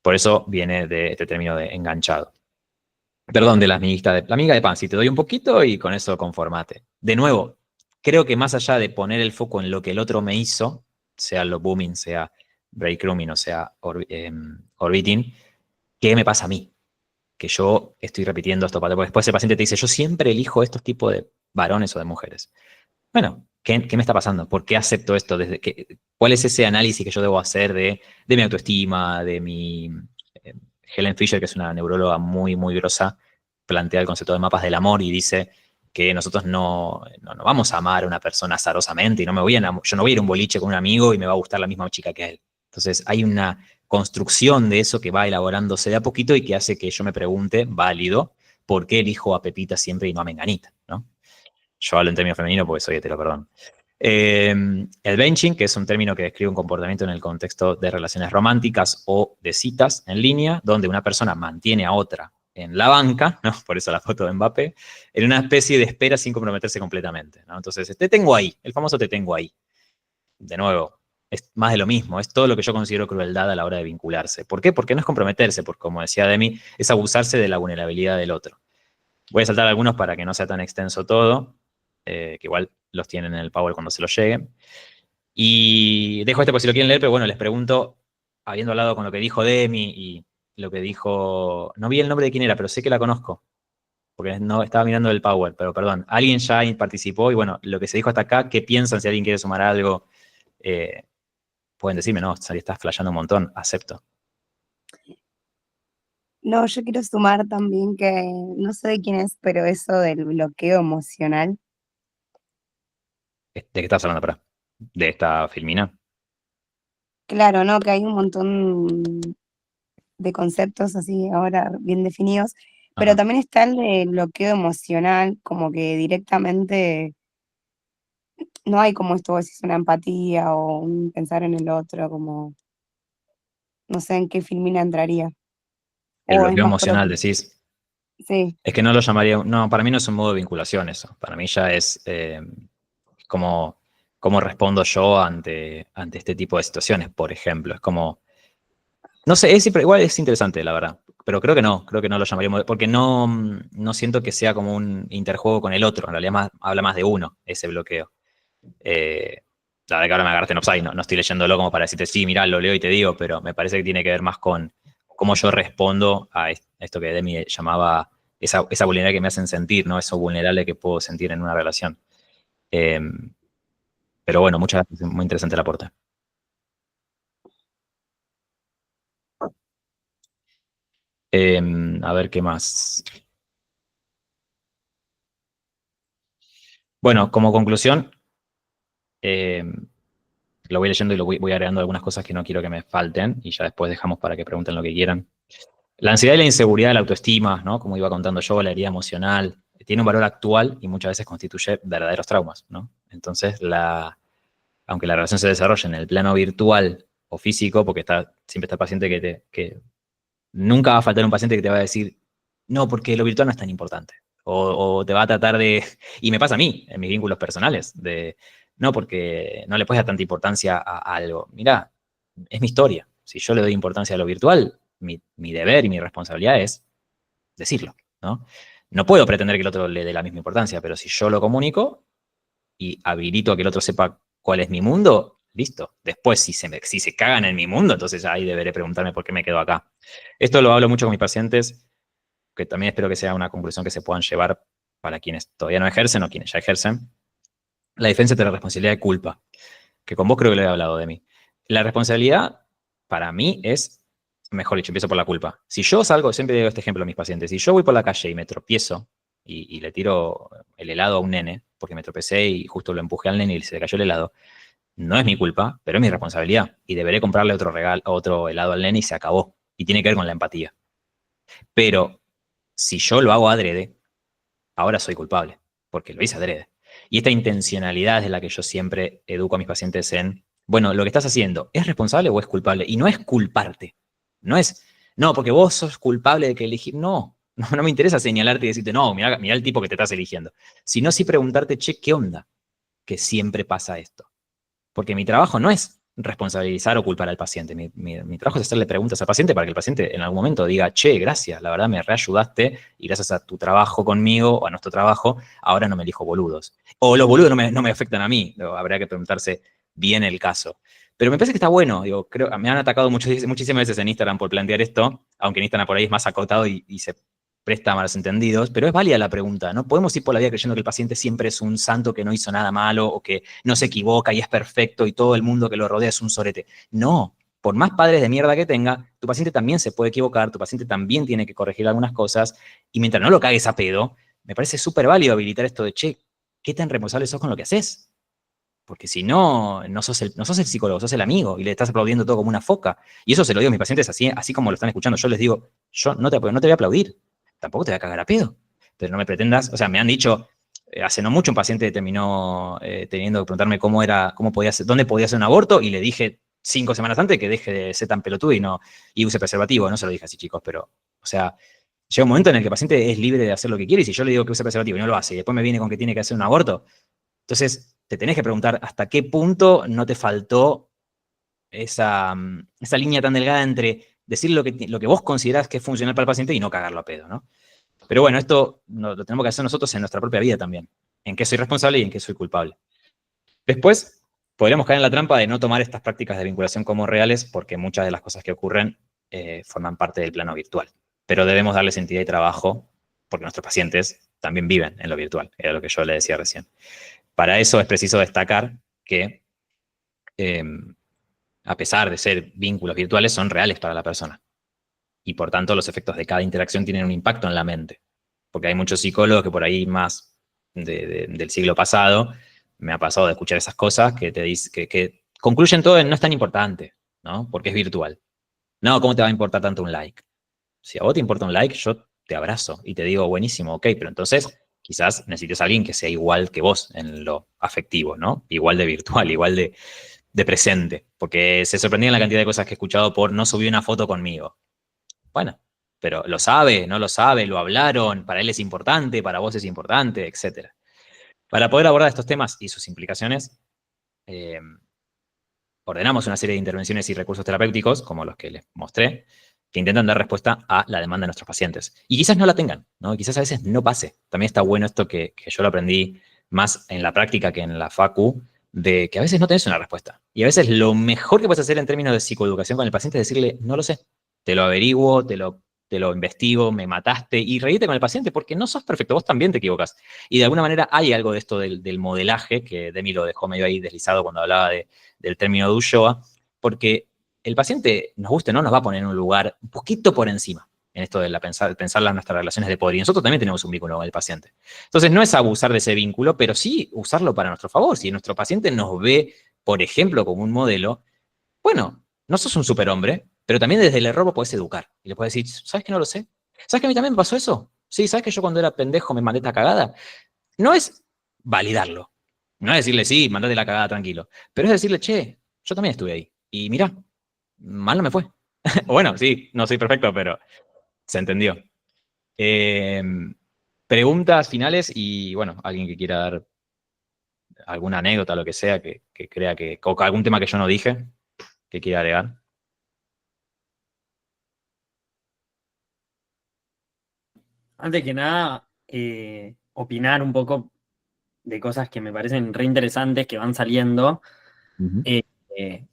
Por eso viene de este término de enganchado. Perdón, de la miga de pan. Si te doy un poquito y con eso conformate. De nuevo, creo que más allá de poner el foco en lo que el otro me hizo, sea lo booming, sea breadcrumbing o sea orbiting, ¿qué me pasa a mí? Que yo estoy repitiendo esto, porque después el paciente te dice, yo siempre elijo estos tipos de varones o de mujeres. Bueno, ¿qué me está pasando? ¿Por qué acepto esto? ¿Cuál es ese análisis que yo debo hacer de mi autoestima, de mi... Helen Fisher, que es una neuróloga muy, muy grosa, plantea el concepto de mapas del amor y dice que nosotros no vamos a amar a una persona azarosamente y yo no voy a ir a un boliche con un amigo y me va a gustar la misma chica que a él. Entonces hay una construcción de eso que va elaborándose de a poquito y que hace que yo me pregunte, válido, ¿por qué elijo a Pepita siempre y no a Menganita? ¿No? Yo hablo en términos femeninos porque soy hetero, perdón. El benching, que es un término que describe un comportamiento en el contexto de relaciones románticas o de citas en línea, donde una persona mantiene a otra en la banca, ¿no? Por eso la foto de Mbappé, en una especie de espera sin comprometerse completamente, ¿no? Entonces, te tengo ahí, el famoso te tengo ahí. De nuevo, es más de lo mismo, es todo lo que yo considero crueldad a la hora de vincularse. ¿Por qué? Porque no es comprometerse, porque como decía Demi, es abusarse de la vulnerabilidad del otro. Voy a saltar algunos para que no sea tan extenso todo, que igual los tienen en el Power cuando se los llegue. Y dejo este por si lo quieren leer, pero bueno, les pregunto, habiendo hablado con lo que dijo Demi y lo que dijo... No vi el nombre de quién era, pero sé que la conozco, porque no estaba mirando el Power, pero perdón. Alguien ya participó y bueno, lo que se dijo hasta acá, ¿qué piensan? Si alguien quiere sumar algo, pueden decirme, no, Sari, estás flasheando un montón, acepto. No, yo quiero sumar también que no sé de quién es, pero eso del bloqueo emocional. ¿De qué estás hablando, pará? ¿De esta filmina? Claro, ¿no? Que hay un montón de conceptos así ahora bien definidos, pero Ajá. también está el de bloqueo emocional, como que directamente no hay como esto, vos decís, una empatía o un pensar en el otro, como no sé en qué filmina entraría. El O es bloqueo más emocional, propio. decís. Sí, Es que no lo llamaría, no, para mí no es un modo de vinculación eso. Para mí ya es como cómo respondo yo ante este tipo de situaciones, por ejemplo. Es como, no sé, igual es interesante, la verdad. Pero creo que no lo llamaríamos, porque no siento que sea como un interjuego con el otro. En realidad habla más de uno, ese bloqueo. La verdad que ahora me agarraste en offside, no estoy leyéndolo como para decirte, sí, mirá, lo leo y te digo, pero me parece que tiene que ver más con cómo yo respondo a esto que Demi llamaba esa vulnerabilidad que me hacen sentir, ¿no? Eso vulnerable que puedo sentir en una relación. Pero bueno, muchas gracias, muy interesante el aporte. A ver qué más. Bueno, como conclusión, lo voy leyendo y voy agregando algunas cosas que no quiero que me falten y ya después dejamos para que pregunten lo que quieran. La ansiedad y la inseguridad de la autoestima, ¿no? Como iba contando yo, la herida emocional, tiene un valor actual y muchas veces constituye verdaderos traumas, ¿no? Entonces, aunque la relación se desarrolle en el plano virtual o físico, porque siempre está el paciente que nunca va a faltar un paciente que te va a decir, no, porque lo virtual no es tan importante. O te va a tratar de, y me pasa a mí, en mis vínculos personales, no, porque no le puedes dar tanta importancia a algo. Mirá, es mi historia. Si yo le doy importancia a lo virtual, mi deber y mi responsabilidad es decirlo, ¿no? No puedo pretender que el otro le dé la misma importancia, pero si yo lo comunico y habilito a que el otro sepa cuál es mi mundo, listo. Después, si se cagan en mi mundo, entonces ahí deberé preguntarme por qué me quedo acá. Esto lo hablo mucho con mis pacientes, que también espero que sea una conclusión que se puedan llevar para quienes todavía no ejercen o quienes ya ejercen. La defensa de la responsabilidad de culpa, que con vos creo que lo he hablado de mí. La responsabilidad, para mí, es, mejor dicho, empiezo por la culpa. Si yo salgo, siempre digo este ejemplo a mis pacientes, si yo voy por la calle y me tropiezo y le tiro el helado a un nene, porque me tropecé y justo lo empujé al nene y se le cayó el helado, no es mi culpa, pero es mi responsabilidad. Y deberé comprarle otro helado al nene y se acabó. Y tiene que ver con la empatía. Pero si yo lo hago adrede, ahora soy culpable, porque lo hice adrede. Y esta intencionalidad es de la que yo siempre educo a mis pacientes en, bueno, lo que estás haciendo, ¿es responsable o es culpable? Y no es culparte. No es, no, porque vos sos culpable de que elegí. No, no me interesa señalarte y decirte, no, mira el tipo que te estás eligiendo. Sino sí preguntarte, che, ¿qué onda? Que siempre pasa esto. Porque mi trabajo no es responsabilizar o culpar al paciente. Mi trabajo es hacerle preguntas al paciente para que el paciente en algún momento diga, che, gracias, la verdad me reayudaste y gracias a tu trabajo conmigo o a nuestro trabajo, ahora no me elijo boludos. O los boludos no me afectan a mí. Habría que preguntarse bien el caso. Pero me parece que está bueno. Digo, me han atacado muchísimas veces en Instagram por plantear esto, aunque en Instagram por ahí es más acotado y se presta a malos entendidos, pero es válida la pregunta. No podemos ir por la vida creyendo que el paciente siempre es un santo que no hizo nada malo o que no se equivoca y es perfecto y todo el mundo que lo rodea es un sorete. No, por más padres de mierda que tenga, tu paciente también se puede equivocar, tu paciente también tiene que corregir algunas cosas y mientras no lo cagues a pedo, me parece súper válido habilitar esto de, che, ¿qué tan responsable sos con lo que haces? Porque si no, no sos el psicólogo, sos el amigo y le estás aplaudiendo todo como una foca. Y eso se lo digo a mis pacientes así como lo están escuchando. Yo les digo, yo no te voy a aplaudir, tampoco te voy a cagar a pedo. Pero no me pretendas, o sea, me han dicho, hace no mucho un paciente terminó teniendo que preguntarme dónde podía hacer un aborto y le dije 5 semanas antes que deje de ser tan pelotudo y use preservativo. No se lo dije así, chicos, pero, o sea, llega un momento en el que el paciente es libre de hacer lo que quiere y si yo le digo que use preservativo y no lo hace y después me viene con que tiene que hacer un aborto, entonces te tenés que preguntar hasta qué punto no te faltó esa línea tan delgada entre decir lo que vos considerás que es funcional para el paciente y no cagarlo a pedo, ¿no? Pero bueno, esto lo tenemos que hacer nosotros en nuestra propia vida también. En qué soy responsable y en qué soy culpable. Después, podríamos caer en la trampa de no tomar estas prácticas de vinculación como reales porque muchas de las cosas que ocurren forman parte del plano virtual. Pero debemos darles entidad y trabajo porque nuestros pacientes también viven en lo virtual. Era lo que yo le decía recién. Para eso es preciso destacar que, a pesar de ser vínculos virtuales, son reales para la persona. Y por tanto, los efectos de cada interacción tienen un impacto en la mente. Porque hay muchos psicólogos que por ahí más del siglo pasado, me ha pasado de escuchar esas cosas que te dicen que concluyen todo en no es tan importante, ¿no? Porque es virtual. No, ¿cómo te va a importar tanto un like? Si a vos te importa un like, yo te abrazo y te digo, buenísimo, ok, pero entonces quizás necesites a alguien que sea igual que vos en lo afectivo, ¿no? Igual de virtual, igual de presente. Porque se sorprendían la cantidad de cosas que he escuchado por no subir una foto conmigo. Bueno, pero lo sabe, no lo sabe, lo hablaron, para él es importante, para vos es importante, etc. Para poder abordar estos temas y sus implicaciones, ordenamos una serie de intervenciones y recursos terapéuticos, como los que les mostré, que intentan dar respuesta a la demanda de nuestros pacientes. Y quizás no la tengan, ¿no? Quizás a veces no pase. También está bueno esto que yo lo aprendí más en la práctica que en la facu, de que a veces no tenés una respuesta. Y a veces lo mejor que puedes hacer en términos de psicoeducación con el paciente es decirle, no lo sé, te lo averiguo, te lo investigo, me mataste, y reírte con el paciente porque no sos perfecto, vos también te equivocas. Y de alguna manera hay algo de esto del modelaje, que Demi lo dejó medio ahí deslizado cuando hablaba del término de Ulloa, porque el paciente, nos guste o no, nos va a poner en un lugar un poquito por encima en esto de pensar nuestras relaciones de poder. Y nosotros también tenemos un vínculo con el paciente. Entonces, no es abusar de ese vínculo, pero sí usarlo para nuestro favor. Si nuestro paciente nos ve, por ejemplo, como un modelo, bueno, no sos un superhombre, pero también desde el error vos podés educar. Y le podés decir, ¿sabes que no lo sé? ¿Sabes que a mí también me pasó eso? Sí, ¿sabes que yo cuando era pendejo me mandé esta cagada? No es validarlo. No es decirle, sí, mandate la cagada tranquilo. Pero es decirle, che, yo también estuve ahí. Y mirá, mal no me fue. Bueno, sí, no soy perfecto, pero se entendió. Preguntas finales y, bueno, alguien que quiera dar alguna anécdota, lo que sea, que crea o algún tema que yo no dije, que quiera agregar. Antes que nada, opinar un poco de cosas que me parecen re interesantes que van saliendo. Eh, eh,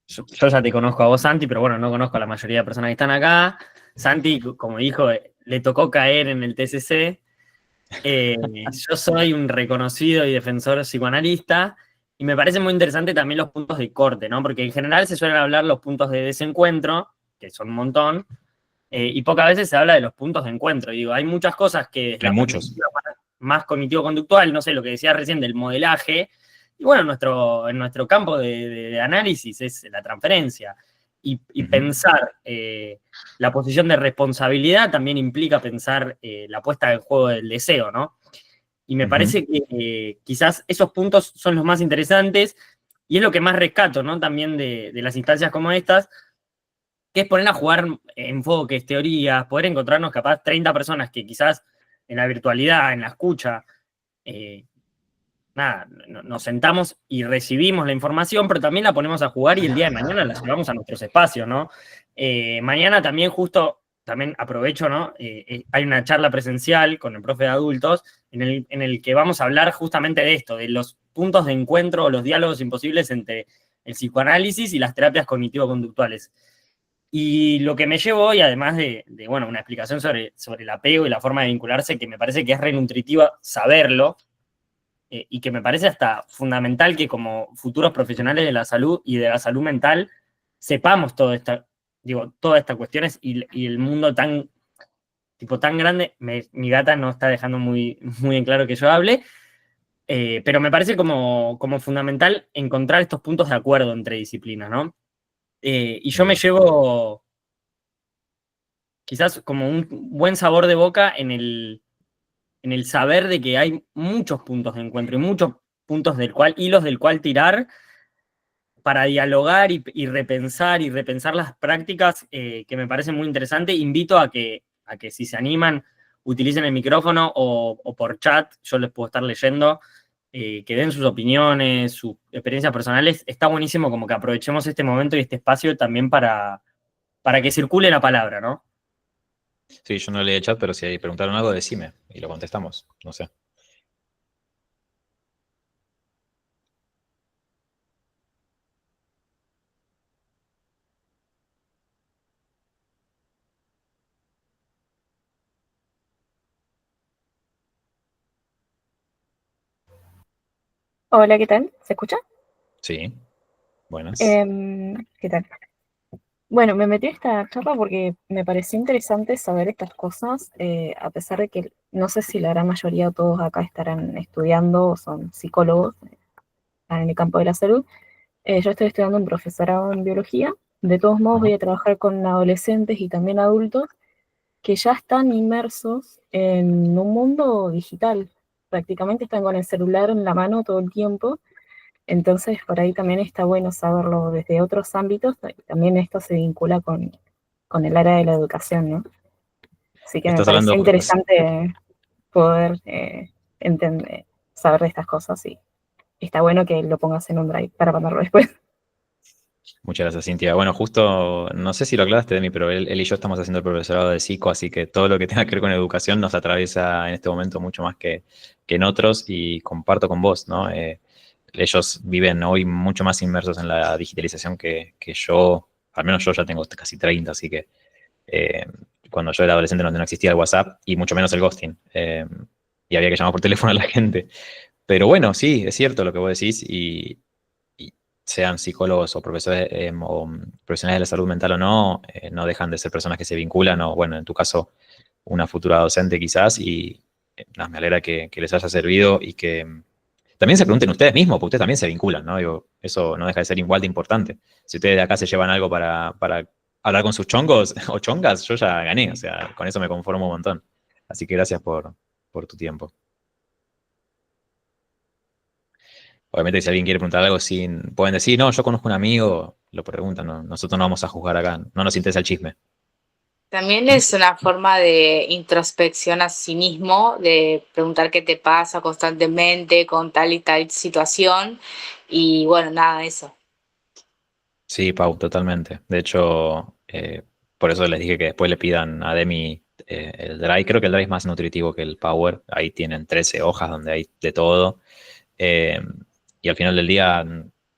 yo ya te conozco a vos, Santi, pero bueno, no conozco a la mayoría de personas que están acá. Santi, como dijo, le tocó caer en el TCC. Yo soy un reconocido y defensor psicoanalista y me parece muy interesante también los puntos de corte, ¿no? Porque en general se suelen hablar los puntos de desencuentro, que son un montón, y pocas veces se habla de los puntos de encuentro. Digo, hay muchas cosas que desde Hay la muchos. perspectiva más cognitivo-conductual, no sé, lo que decía recién del modelaje, y bueno, en nuestro campo de análisis es la transferencia. Y pensar la posición de responsabilidad también implica pensar la puesta en juego del deseo, ¿no? Y me parece que quizás esos puntos son los más interesantes y es lo que más rescato, ¿no? También de las instancias como estas, que es poner a jugar enfoques, teorías, poder encontrarnos capaz 30 personas que quizás en la virtualidad, en la escucha, nada, nos sentamos y recibimos la información, pero también la ponemos a jugar y el día de mañana la llevamos a nuestros espacios, ¿no? Mañana también justo, también aprovecho, ¿no? Hay una charla presencial con el profe de adultos en el que vamos a hablar justamente de esto, de los puntos de encuentro o los diálogos imposibles entre el psicoanálisis y las terapias cognitivo-conductuales. Y lo que me llevo hoy, además bueno, una explicación sobre el apego y la forma de vincularse, que me parece que es re nutritiva saberlo, y que me parece hasta fundamental que como futuros profesionales de la salud y de la salud mental sepamos todas estas cuestiones y el mundo tan grande. Mi gata no está dejando muy, muy en claro que yo hable, pero me parece como fundamental encontrar estos puntos de acuerdo entre disciplinas, ¿no? Y yo me llevo quizás como un buen sabor de boca en el saber de que hay muchos puntos de encuentro y muchos puntos hilos del cual tirar para dialogar y repensar las prácticas, que me parece muy interesante. Invito a que si se animan, utilicen el micrófono o por chat, yo les puedo estar leyendo, que den sus opiniones, sus experiencias personales. Está buenísimo como que aprovechemos este momento y este espacio también para que circule la palabra, ¿no? Sí, yo no leí el chat, pero si preguntaron algo, decime y lo contestamos. No sé. Hola, ¿qué tal? ¿Se escucha? Sí, buenas. ¿Qué tal? Bueno, me metí a esta charla porque me pareció interesante saber estas cosas, a pesar de que no sé si la gran mayoría o todos acá estarán estudiando o son psicólogos, están en el campo de la salud. Yo estoy estudiando un profesorado en biología. De todos modos, voy a trabajar con adolescentes y también adultos que ya están inmersos en un mundo digital. Prácticamente están con el celular en la mano todo el tiempo. Entonces, por ahí también está bueno saberlo desde otros ámbitos. También esto se vincula con el área de la educación, ¿no? Así que me Estás pareció hablando, interesante poder saber de estas cosas y está bueno que lo pongas en un drive para mandarlo después. muchas gracias, Cintia. Bueno, justo, no sé si lo aclaraste de mí, pero él y yo estamos haciendo el profesorado de psico, así que todo lo que tenga que ver con educación nos atraviesa en este momento mucho más que en otros y comparto con vos, ¿no? Ellos viven hoy mucho más inmersos en la digitalización que yo, al menos yo ya tengo casi 30, así que cuando yo era adolescente no existía el WhatsApp y mucho menos el ghosting, y había que llamar por teléfono a la gente. Pero bueno, sí, es cierto lo que vos decís y sean psicólogos o profesores o profesionales de la salud mental o no, no dejan de ser personas que se vinculan o, bueno, en tu caso, una futura docente quizás y nada, me alegra que les haya servido y que también se pregunten ustedes mismos, porque ustedes también se vinculan, ¿no? Digo, eso no deja de ser igual de importante. Si ustedes de acá se llevan algo para hablar con sus chongos o chongas, yo ya gané, o sea, con eso me conformo un montón. Así que gracias por tu tiempo. Obviamente, si alguien quiere preguntar algo, pueden decir, no, yo conozco un amigo, lo preguntan, no, nosotros no vamos a juzgar acá, no nos interesa el chisme. También es una forma de introspección a sí mismo, de preguntar qué te pasa constantemente con tal y tal situación. Y bueno, nada, eso. Sí, Pau, totalmente. De hecho, por eso les dije que después le pidan a Demi el Drive. Creo que el Drive es más nutritivo que el Power. Ahí tienen 13 hojas donde hay de todo. Eh, y al final del día,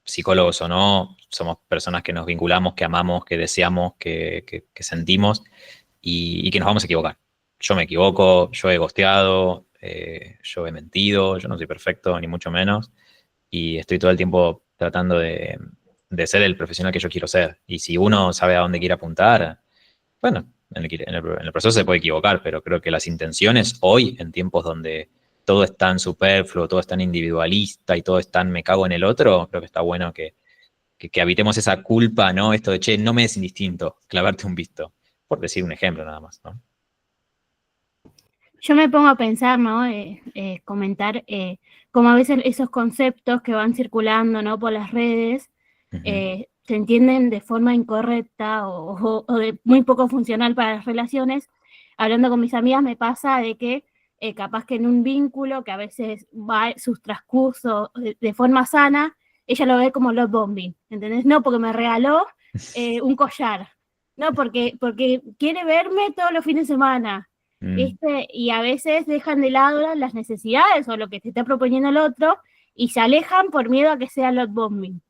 psicólogos o no, somos personas que nos vinculamos, que amamos, que deseamos, que sentimos y que nos vamos a equivocar. Yo me equivoco, yo he gosteado, yo he mentido, yo no soy perfecto, ni mucho menos. Y estoy todo el tiempo tratando de ser el profesional que yo quiero ser. Y si uno sabe a dónde quiere apuntar, bueno, en el proceso se puede equivocar, pero creo que las intenciones hoy, en tiempos donde todo es tan superfluo, todo es tan individualista y todo es tan me cago en el otro, creo que está bueno que habitemos esa culpa, ¿no? Esto de, che, no me es indistinto clavarte un visto, por decir un ejemplo nada más, ¿no? Yo me pongo a pensar, ¿no? Comentar cómo a veces esos conceptos que van circulando, ¿no? Por las redes se entienden de forma incorrecta o de muy poco funcional para las relaciones. Hablando con mis amigas me pasa de que capaz que en un vínculo que a veces va sus transcurso de forma sana, ella lo ve como love bombing, ¿entendés? No porque me regaló un collar, no porque quiere verme todos los fines de semana. Y a veces dejan de lado las necesidades o lo que te está proponiendo el otro y se alejan por miedo a que sea love bombing.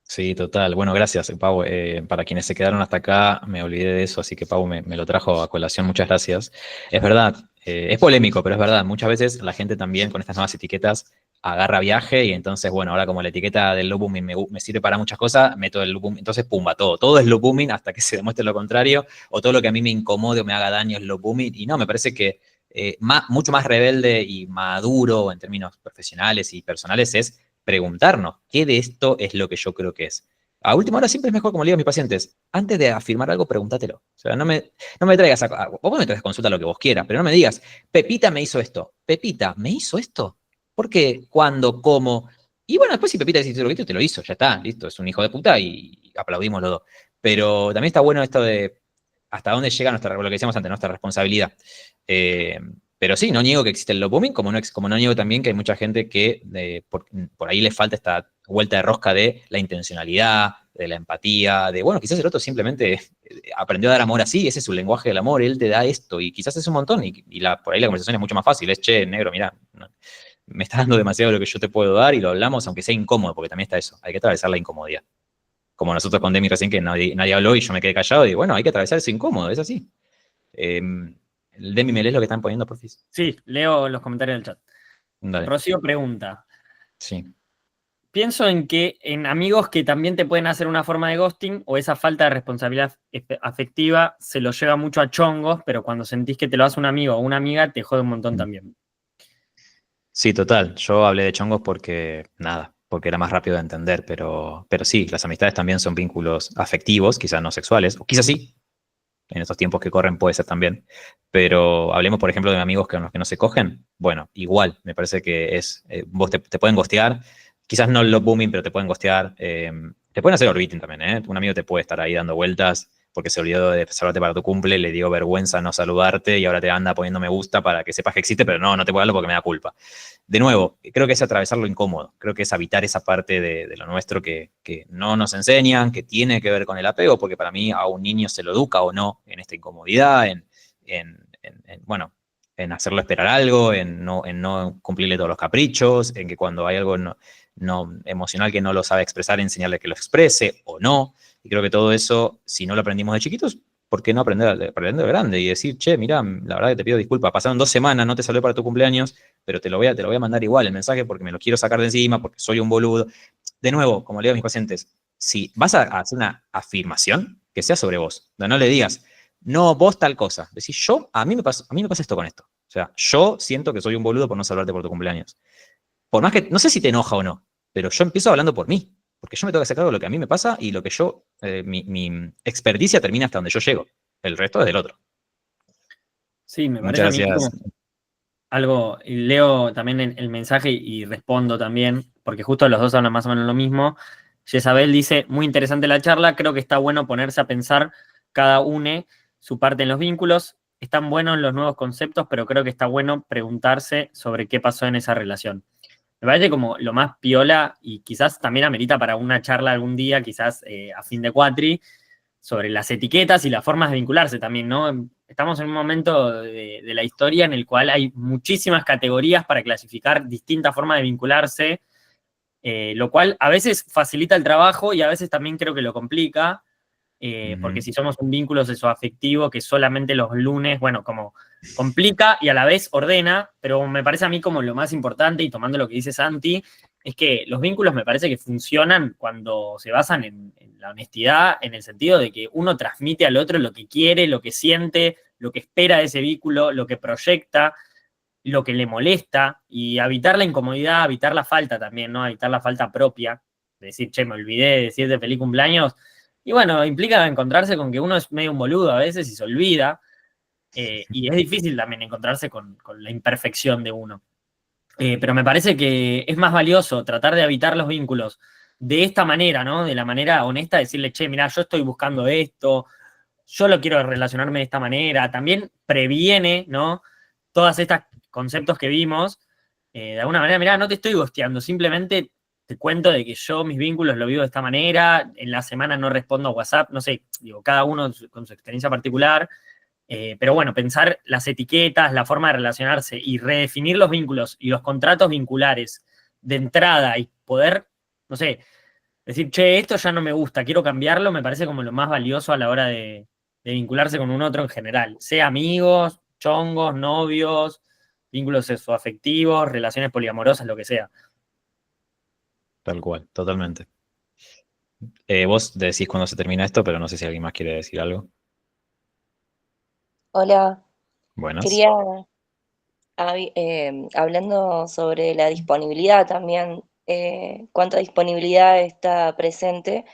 Sí, total. Bueno, gracias, Pau. Para quienes se quedaron hasta acá, me olvidé de eso, así que Pau me lo trajo a colación. Muchas gracias. Es verdad, es polémico, pero es verdad. Muchas veces la gente también con estas nuevas etiquetas agarra viaje y entonces, bueno, ahora como la etiqueta del love booming me sirve para muchas cosas, meto el love booming. Entonces, pumba, todo es love booming hasta que se demuestre lo contrario, o todo lo que a mí me incomode o me haga daño es love booming. Y no, me parece que mucho más rebelde y maduro en términos profesionales y personales es preguntarnos qué de esto es lo que yo creo que es. A última hora siempre es mejor, como le digo a mis pacientes, antes de afirmar algo, pregúntatelo. O sea, no me traigas vos me traes consulta lo que vos quieras, pero no me digas, Pepita me hizo esto. Pepita, ¿me hizo esto? ¿Por qué? ¿Cuándo? ¿Cómo? Y bueno, después si Pepita dice lo que hizo, te lo hizo, ya está, listo, es un hijo de puta y aplaudimos los dos. Pero también está bueno esto de hasta dónde llega lo que decíamos antes, nuestra responsabilidad. Pero sí, no niego que existe el love bombing, como no niego también que hay mucha gente que por ahí le falta esta vuelta de rosca de la intencionalidad, de la empatía, de, bueno, quizás el otro simplemente aprendió a dar amor así, ese es su lenguaje del amor, él te da esto, y quizás es un montón, y por ahí la conversación es mucho más fácil, es, che, negro, mira, me está dando demasiado lo que yo te puedo dar, y lo hablamos, aunque sea incómodo, porque también está eso, hay que atravesar la incomodidad. Como nosotros con Demi recién, que nadie habló y yo me quedé callado, y bueno, hay que atravesar eso incómodo, es así. Demi, ¿me lees lo que están poniendo, por favor? Sí, leo los comentarios del chat. Dale. Rocío pregunta. Sí. Pienso en amigos que también te pueden hacer una forma de ghosting o esa falta de responsabilidad afectiva se lo lleva mucho a chongos, pero cuando sentís que te lo hace un amigo o una amiga te jode un montón también. Sí, total. Yo hablé de chongos porque era más rápido de entender, pero sí, las amistades también son vínculos afectivos, quizás no sexuales, o quizás sí. En estos tiempos que corren puede ser también. Pero hablemos, por ejemplo, de amigos con los que no se cogen. Bueno, igual, me parece que es. Vos te pueden ghostear. Quizás no love booming, pero te pueden ghostear. Te pueden hacer orbiting también, ¿eh? Un amigo te puede estar ahí dando vueltas porque se olvidó de saludarte para tu cumple, le dio vergüenza no saludarte y ahora te anda poniendo me gusta para que sepas que existe, pero no te puedo darlo porque me da culpa. De nuevo, creo que es atravesar lo incómodo. Creo que es habitar esa parte de lo nuestro que no nos enseñan, que tiene que ver con el apego, porque para mí a un niño se lo educa o no en esta incomodidad, en hacerlo esperar algo, en no cumplirle todos los caprichos, en que cuando hay algo no emocional que no lo sabe expresar, enseñarle que lo exprese o no. Y creo que todo eso, si no lo aprendimos de chiquitos, ¿por qué no aprender de grande? Y decir, che, mira, la verdad que te pido disculpas, pasaron 2 semanas, no te saludé para tu cumpleaños, pero te lo voy a mandar igual el mensaje porque me lo quiero sacar de encima, porque soy un boludo. De nuevo, como le digo a mis pacientes, si vas a hacer una afirmación, que sea sobre vos. No le digas, no, vos tal cosa. Decís, a mí me pasa esto con esto. O sea, yo siento que soy un boludo por no saludarte por tu cumpleaños. Por más que, no sé si te enoja o no, pero yo empiezo hablando por mí. Porque yo me tengo que hacer cargo de lo que a mí me pasa y lo que mi experticia termina hasta donde yo llego. El resto es del otro. Sí, me parece Muchas a mí gracias. como algo, y leo también el mensaje y respondo también, porque justo los dos hablan más o menos lo mismo. Jezabel dice, muy interesante la charla, creo que está bueno ponerse a pensar cada uno su parte en los vínculos. Están buenos los nuevos conceptos, pero creo que está bueno preguntarse sobre qué pasó en esa relación. Me parece como lo más piola y quizás también amerita para una charla algún día, quizás a fin de cuatri, sobre las etiquetas y las formas de vincularse también, ¿no? Estamos en un momento de la historia en el cual hay muchísimas categorías para clasificar distintas formas de vincularse, lo cual a veces facilita el trabajo y a veces también creo que lo complica, porque si somos un vínculo sexoafectivo que solamente los lunes, bueno, como complica y a la vez ordena, pero me parece a mí como lo más importante, y tomando lo que dice Santi, es que los vínculos me parece que funcionan cuando se basan en la honestidad, en el sentido de que uno transmite al otro lo que quiere, lo que siente, lo que espera de ese vínculo, lo que proyecta, lo que le molesta, y evitar la incomodidad, evitar la falta también, ¿no? Evitar la falta propia, de decir, che, me olvidé de decirte feliz cumpleaños. Y bueno, implica encontrarse con que uno es medio un boludo a veces y se olvida. Y es difícil también encontrarse con la imperfección de uno. Pero me parece que es más valioso tratar de evitar los vínculos de esta manera, ¿no? De la manera honesta, decirle, che, mirá, yo estoy buscando esto, yo lo quiero relacionarme de esta manera. También previene, ¿no? Todos estos conceptos que vimos. De alguna manera, mirá, no te estoy gosteando, simplemente te cuento de que yo mis vínculos lo vivo de esta manera, en la semana no respondo a WhatsApp, no sé, digo, cada uno con su experiencia particular. Pero bueno, pensar las etiquetas, la forma de relacionarse y redefinir los vínculos y los contratos vinculares de entrada y poder, no sé, decir, che, esto ya no me gusta, quiero cambiarlo, me parece como lo más valioso a la hora de vincularse con un otro en general. Sea amigos, chongos, novios, vínculos sexoafectivos, relaciones poliamorosas, lo que sea. Tal cual, totalmente. Vos decís cuando se termina esto, pero no sé si alguien más quiere decir algo. Hola, Buenas. quería, hablando sobre la disponibilidad también, cuánta disponibilidad está presente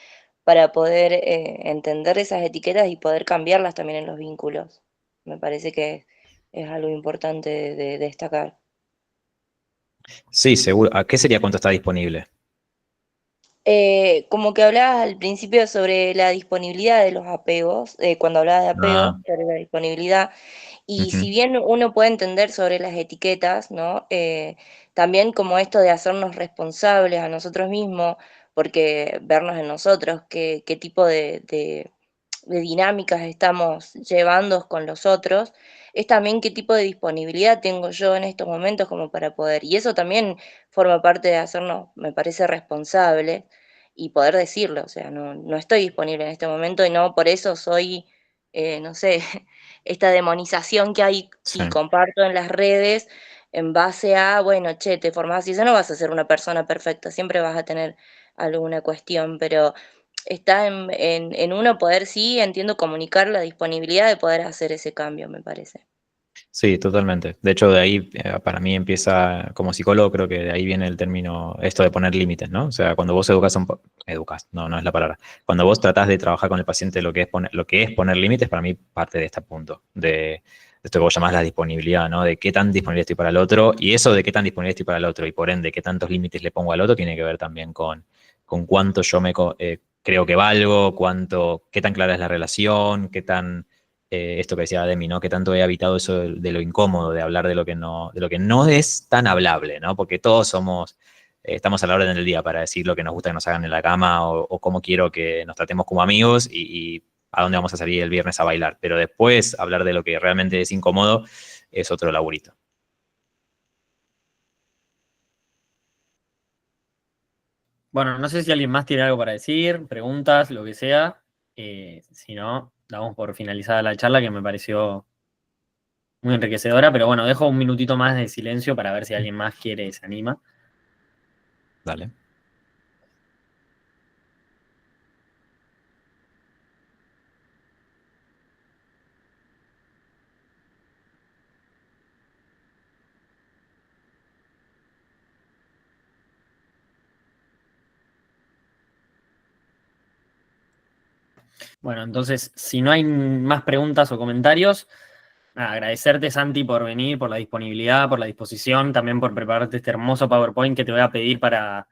para poder entender esas etiquetas y poder cambiarlas también en los vínculos. Me parece que es algo importante de destacar. Sí, seguro. ¿A qué sería cuánto está disponible? Como que hablabas al principio sobre la disponibilidad de los apegos, cuando hablabas de apegos, Ah, sobre la disponibilidad. Y ujú. si bien uno puede entender sobre las etiquetas, ¿no? También como esto de hacernos responsables a nosotros mismos, porque vernos en nosotros, qué tipo de dinámicas estamos llevando con los otros, es también qué tipo de disponibilidad tengo yo en estos momentos como para poder. Y eso también forma parte de hacernos, me parece, responsable y poder decirlo. O sea, no estoy disponible en este momento y no por eso soy, no sé, esta demonización que hay Sí. y comparto en las redes en base a, bueno, che, te formás así, eso no vas a ser una persona perfecta, siempre vas a tener alguna cuestión, pero está en uno poder, sí, entiendo, comunicar la disponibilidad de poder hacer ese cambio, me parece. Sí, totalmente. De hecho, de ahí para mí empieza, como psicólogo, creo que de ahí viene el término, esto de poner límites, ¿no? O sea, cuando vos educas, no es la palabra. Cuando vos tratás de trabajar con el paciente lo que es poner límites, para mí parte de este punto, de esto que vos llamás la disponibilidad, ¿no? De qué tan disponible estoy para el otro, y eso de qué tan disponible estoy para el otro, y por ende, qué tantos límites le pongo al otro, tiene que ver también con cuánto yo creo que valgo, qué tan clara es la relación, qué tan esto que decía Demi, ¿no? Que tanto he evitado eso de lo incómodo, de hablar de lo que no es tan hablable, ¿no? Porque todos estamos a la orden del día para decir lo que nos gusta que nos hagan en la cama o cómo quiero que nos tratemos como amigos y a dónde vamos a salir el viernes a bailar. Pero después hablar de lo que realmente es incómodo es otro laburito. Bueno, no sé si alguien más tiene algo para decir, preguntas, lo que sea. Si no, damos por finalizada la charla que me pareció muy enriquecedora, pero bueno, dejo un minutito más de silencio para ver si alguien más quiere, se anima. Dale. Bueno, entonces, si no hay más preguntas o comentarios, nada, agradecerte, Santi, por venir, por la disponibilidad, por la disposición, también por prepararte este hermoso PowerPoint que te voy a pedir para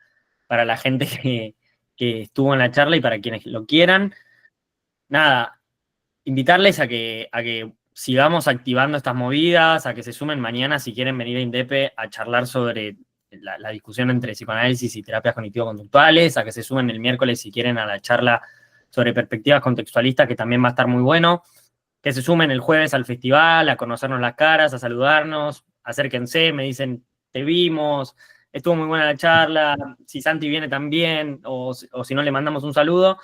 la gente que estuvo en la charla y para quienes lo quieran. Nada, invitarles a que sigamos activando estas movidas, a que se sumen mañana si quieren venir a INDEPE a charlar sobre la discusión entre psicoanálisis y terapias cognitivo-conductuales, a que se sumen el miércoles si quieren a la charla sobre perspectivas contextualistas, que también va a estar muy bueno, que se sumen el jueves al festival, a conocernos las caras, a saludarnos, acérquense, me dicen, te vimos, estuvo muy buena la charla, si Santi viene también, o si no le mandamos un saludo.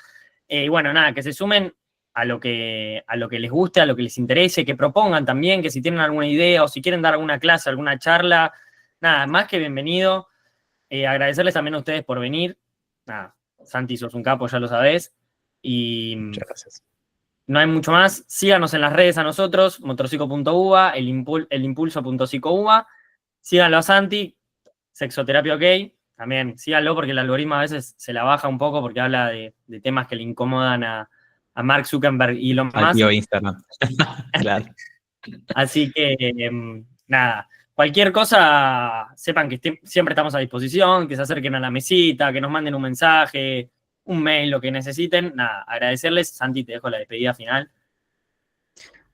Y bueno, nada, que se sumen a lo que les guste, a lo que les interese, que propongan también, que si tienen alguna idea o si quieren dar alguna clase, alguna charla, nada, más que bienvenido. Agradecerles también a ustedes por venir. Nada, Santi, sos un capo, ya lo sabés. Y Muchas gracias. no hay mucho más. Síganos en las redes a nosotros, motorcico.uva, elimpulso.psico.uva. Síganlo a Santi, Sexoterapia OK. También síganlo porque el algoritmo a veces se la baja un poco porque habla de temas que le incomodan a Mark Zuckerberg y Elon Al Musk. tío Instagram. Claro. Así que, nada, cualquier cosa, sepan que siempre estamos a disposición, que se acerquen a la mesita, que nos manden un mensaje, un mail, lo que necesiten. Nada, agradecerles. Santi, te dejo la despedida final.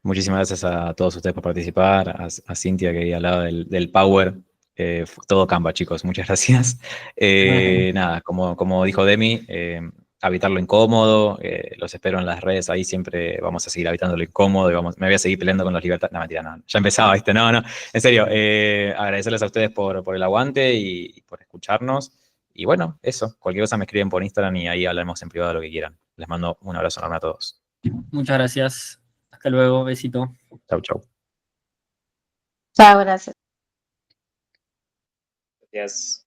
Muchísimas gracias a todos ustedes por participar, a Cintia que ahí al lado del Power. Todo Canva, chicos, muchas gracias. Nada, como dijo Demi, habitar lo incómodo, los espero en las redes, ahí siempre vamos a seguir habitando lo incómodo y me voy a seguir peleando con los libertades. No, mentira, no, ya empezaba, ¿viste? No, en serio, agradecerles a ustedes por el aguante y por escucharnos. Y bueno, eso, cualquier cosa me escriben por Instagram y ahí hablamos en privado de lo que quieran. Les mando un abrazo enorme a todos. Muchas gracias. Hasta luego, besito. Chau, chau. Chao, gracias. Gracias.